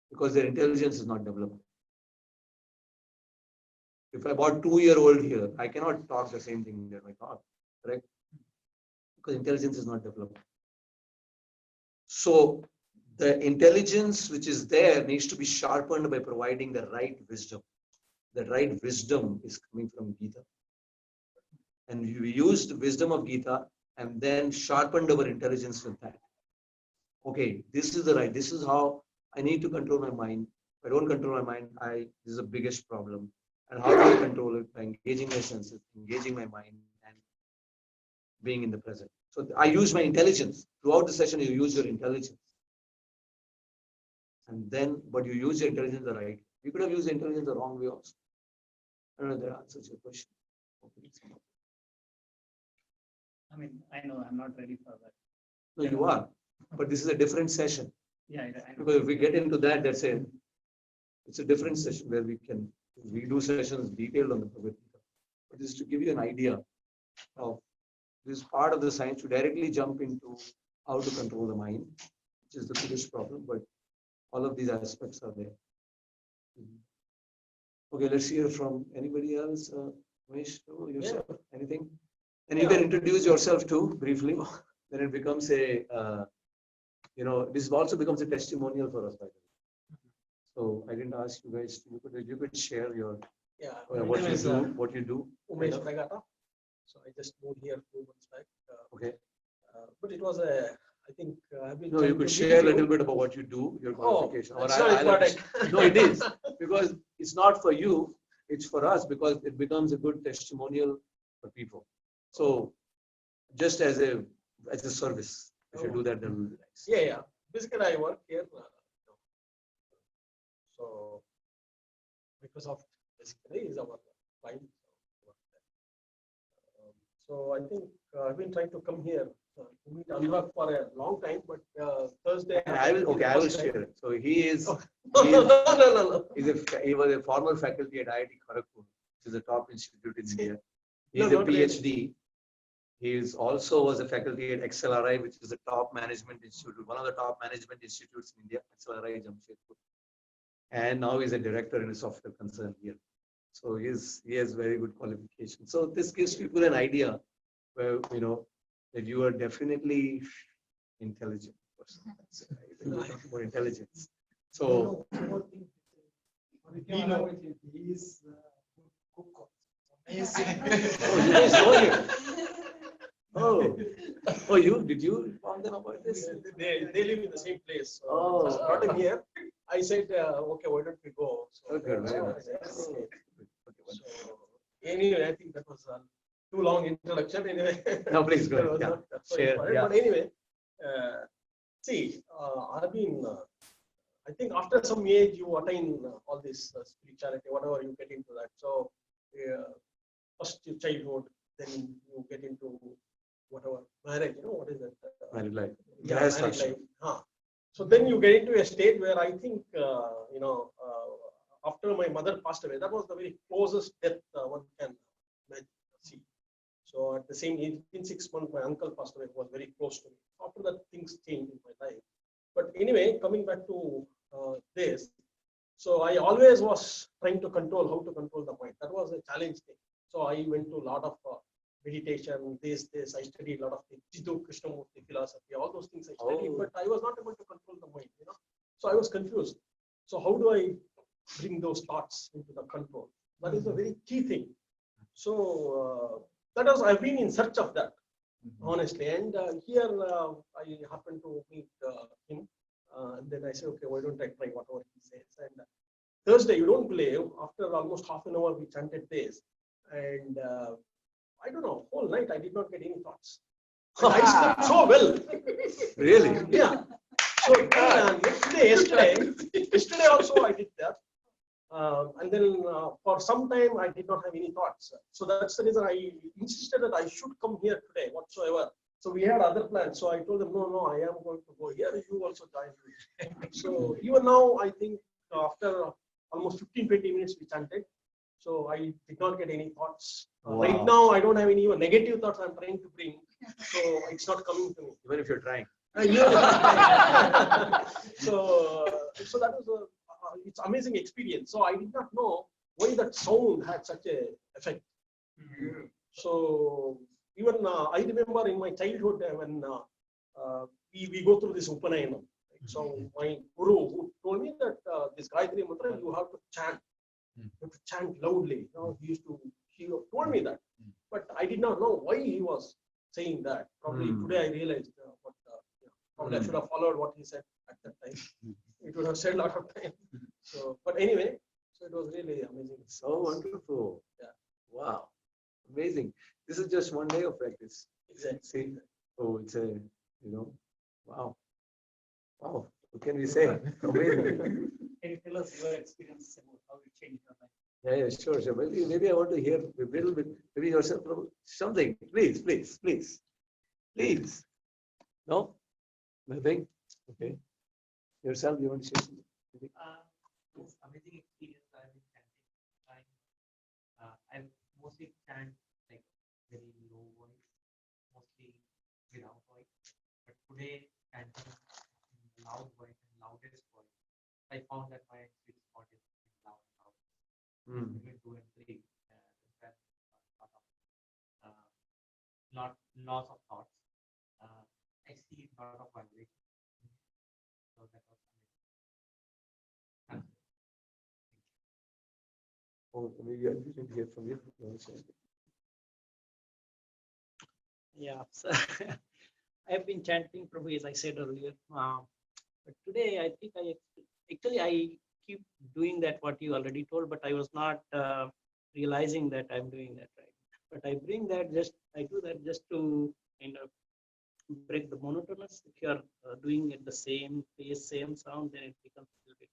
Because their intelligence is not developed. If I bought 2-year-old here, I cannot talk the same thing that I talk, correct? Because intelligence is not developed. So the intelligence which is there needs to be sharpened by providing the right wisdom. The right wisdom is coming from Gita. And we used the wisdom of Gita and then sharpened our intelligence with that. Okay, this is the right, this is how I need to control my mind. If I don't control my mind, this is the biggest problem. And how do I control it? By engaging my senses, engaging my mind, and being in the present. So I use my intelligence. Throughout the session, you use your intelligence. And then, but you use your intelligence the right. You could have used intelligence the wrong way also. I don't know if that answers your question. I mean, I know I'm not ready for that. No, you are. But this is a different session. Yeah, I know. Because if we get into that, it's a different session where we do sessions detailed on the Bhagavad Gita. But this is to give you an idea of this part of the science to directly jump into how to control the mind, which is the biggest problem, but all of these aspects are there. Okay, let's hear from anybody else. Ramesh, yourself, anything? And you can introduce yourself too, briefly. Then it becomes this also becomes a testimonial for us, by the way. So I didn't ask you guys, you could share your what you do. Umesh Nagata. So I just moved here 2 months back. Okay. But it was I think I've been. No, you could share a little bit about what you do, your qualification. That's not important. No, it is, because it's not for you, it's for us, because it becomes a good testimonial for people. So just as a service, if you do that, then will be nice. Yeah. Basically, I work here. So Microsoft basically is our client. So I think I've been trying to come here to meet Anurag for a long time, but Thursday. I will share it. So he is. No. He was a former faculty at IIT Kharagpur, which is a top institute in India. He's No, a not really. PhD. He is also was a faculty at XLRI, which is the top management institute, one of the top management institutes in India, XLRI Jamshedpur. And now he's a director in a software concern here. So he has very good qualifications. So this gives people an idea where, that you are definitely intelligent person. That's it, right? You're talking about intelligence. So, We know he is cook also. Amazing. oh, you guys know him. Oh, did you inform them about this? They live in the same place. So Oh. just brought him here. I said, okay, why don't we go? So, Okay, very nice. so anyway, I think that was a too long introduction. Anyway, No, please go That ahead. was Yeah. not so Share, important. yeah. But anyway, see, I've been. I think after some age you attain all this spirituality, whatever you get into that. So first your childhood, then you get into whatever marriage. What is that? Married life. Yeah, Grahastha married ashram. life. So then you get into a state where I think after my mother passed away, that was the very closest death one can see. So at the same age, in 6 months, my uncle passed away. It was very close to me. After that, things changed in my life. But anyway, coming back to this, so I always was trying to control how to control the mind. That was a challenge thing. So I went to a lot of meditation, this. I studied a lot of things, Jiddu Krishnamurti philosophy, all those things I studied, but I was not able to control the mind. So I was confused. So how do I bring those thoughts into the control? That is a very key thing. So I've been in search of that, honestly. And here I happened to meet him. And then I said, okay, why don't I try whatever he says? And Thursday, you don't believe, after almost half an hour, we chanted this. And I don't know, whole night I did not get any thoughts. And I slept so well. Really? Yeah. So yesterday also I did that. And then for some time I did not have any thoughts. So that's the reason I insisted that I should come here today whatsoever. So we had other plans. So I told them, no, I am going to go here. You also join me. So even now, I think after almost 15-20 minutes we chanted. So I did not get any thoughts. Right Wow. now, I don't have any even negative thoughts I'm trying to bring. So it's not coming to me. Even if you're trying. So that was it's amazing experience. So I did not know why that sound had such a effect. So even I remember in my childhood when we go through this Upanayanam. So my guru who told me that this Gayatri Mantra you have to chant. You have to chant loudly. He told me that, but I did not know why he was saying that. Probably today I realized probably I should have followed what he said at that time. It would have saved a lot of time. So, but anyway, so it was really amazing. So wonderful. Yeah. Wow. Amazing. This is just one day of practice. Exactly. See? Oh, it's wow. Wow. What can we say? Amazing. Can you tell us your experience about how you changed your life? Yeah, sure. Maybe I want to hear a little bit, maybe yourself, something. Please. No? Nothing? Okay. Yourself, you want to say something? Yes, amazing experience. I've been chanting. I mostly chant like very low voice, mostly without voice. But today, chanting in loud voice and loudest voice, I found that my sweet spot is in loud. Between 2 and 3, that lot loss of thoughts. I see a lot of vibration. So that was amazing. Oh, maybe I didn't hear from you. You want to say something? Yeah, so I've been chanting Prabhu as I said earlier. But today I think I keep doing that what you already told, but I was not realizing that I'm doing that right. But I do that just to kind of break the monotonous. If you are doing at the same pace, same sound, then it becomes a little bit.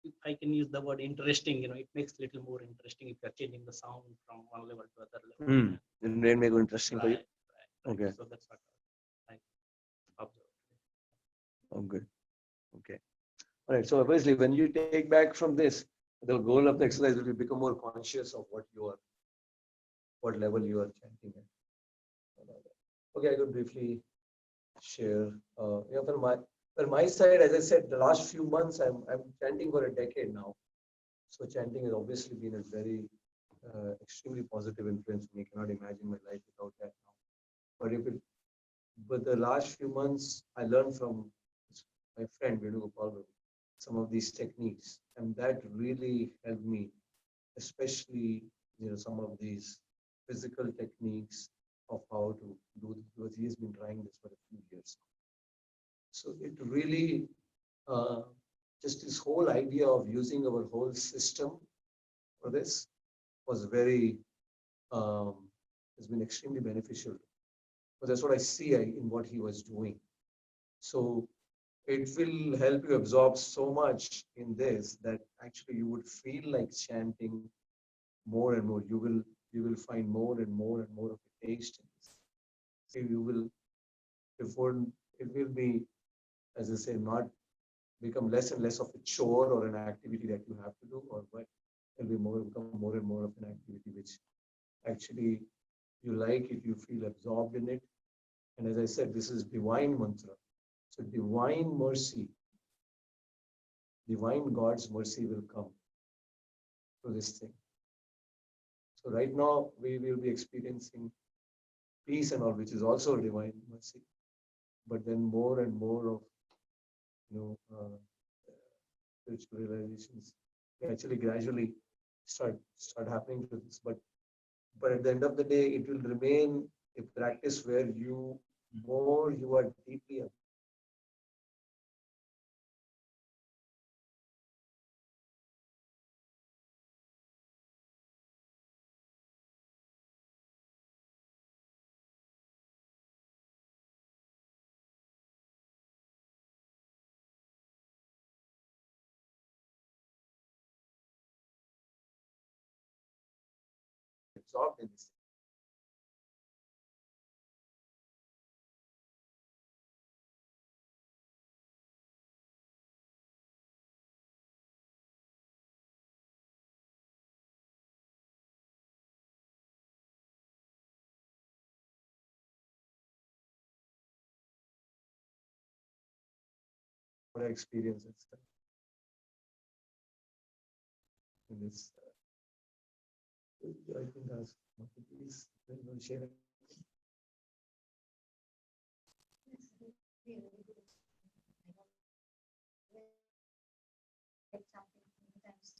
If I can use the word interesting, it makes it a little more interesting if you're changing the sound from one level to other level. And then make it interesting for you. Right. Okay. So that's what I observed. Oh, good. Okay. All right. So obviously, when you take back from this, the goal of the exercise will be become more conscious of what you are what level you are chanting at. Okay, I could briefly share. Yeah, for my side, as I said, the last few months, I'm chanting for a decade now. So chanting has obviously been a very extremely positive influence. I cannot imagine my life without that now. But the last few months, I learned from my friend Venugopal some of these techniques, and that really helped me, especially some of these physical techniques of how to do this, because he has been trying this for a few years. So it really just this whole idea of using our whole system for this was very has been extremely beneficial. But that's what I see in what he was doing. So it will help you absorb so much in this that actually you would feel like chanting more and more. You will find more and more and more of a taste in this. So you will it will be, as I say, not become less and less of a chore or an activity that you have to do, or what it will become more and more of an activity which actually you like it, you feel absorbed in it. And as I said, this is divine mantra. So divine mercy, divine God's mercy will come to this thing. So right now we will be experiencing peace and all, which is also divine mercy. But then more and more of spiritual realizations actually gradually start happening to this. But at the end of the day, it will remain a practice where you are deeply absorbed in this. What I experience in this. I think as please share.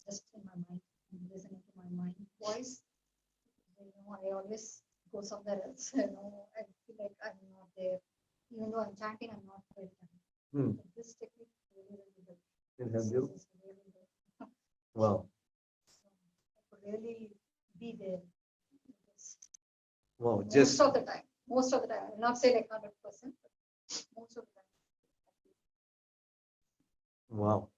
Just in my mind, listening to my mind voice. I always go somewhere else. I feel like I'm not there. Even though I'm chanting, I'm not there. This technique really, really helps. It helps you? Really good. Wow. So I could really be there. Wow. Most of the time. I will not say like 100%, but most of the time. Wow.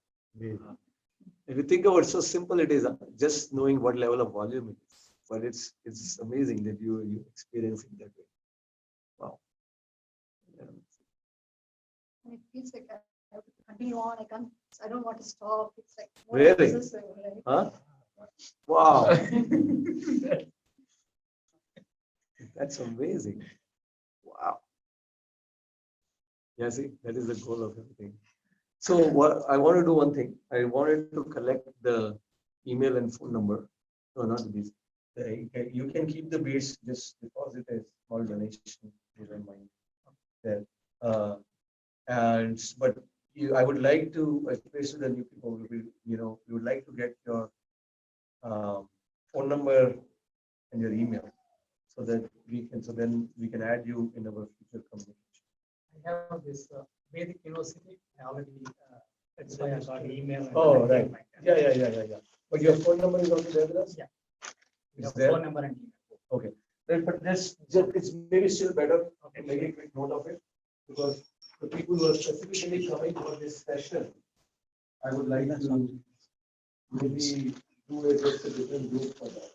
If you think about it, so simple it is, just knowing what level of volume it is. But it's amazing that you experience it that way. Wow. Yeah. It feels like I have to continue on. I don't want to stop. It's like really? Right? Huh? Wow. That's amazing. Wow. Yeah, see, that is the goal of everything. So what I want to do one thing. I wanted to collect the email and phone number. No, not these. You can keep the beads, just deposit a small donation. You don't mind there. But I would like to, especially the new people, we would like to get your phone number and your email, so that then we can add you in our future communication. I have this Vedic University. I already, that's why I got email. Oh, right. Yeah. But your phone number is also there with us? Yeah. It's there? Phone number and email. Okay. But it's maybe still better to make a quick note of it, because the people who are specifically coming for this session, I would like to maybe do just a different group for that.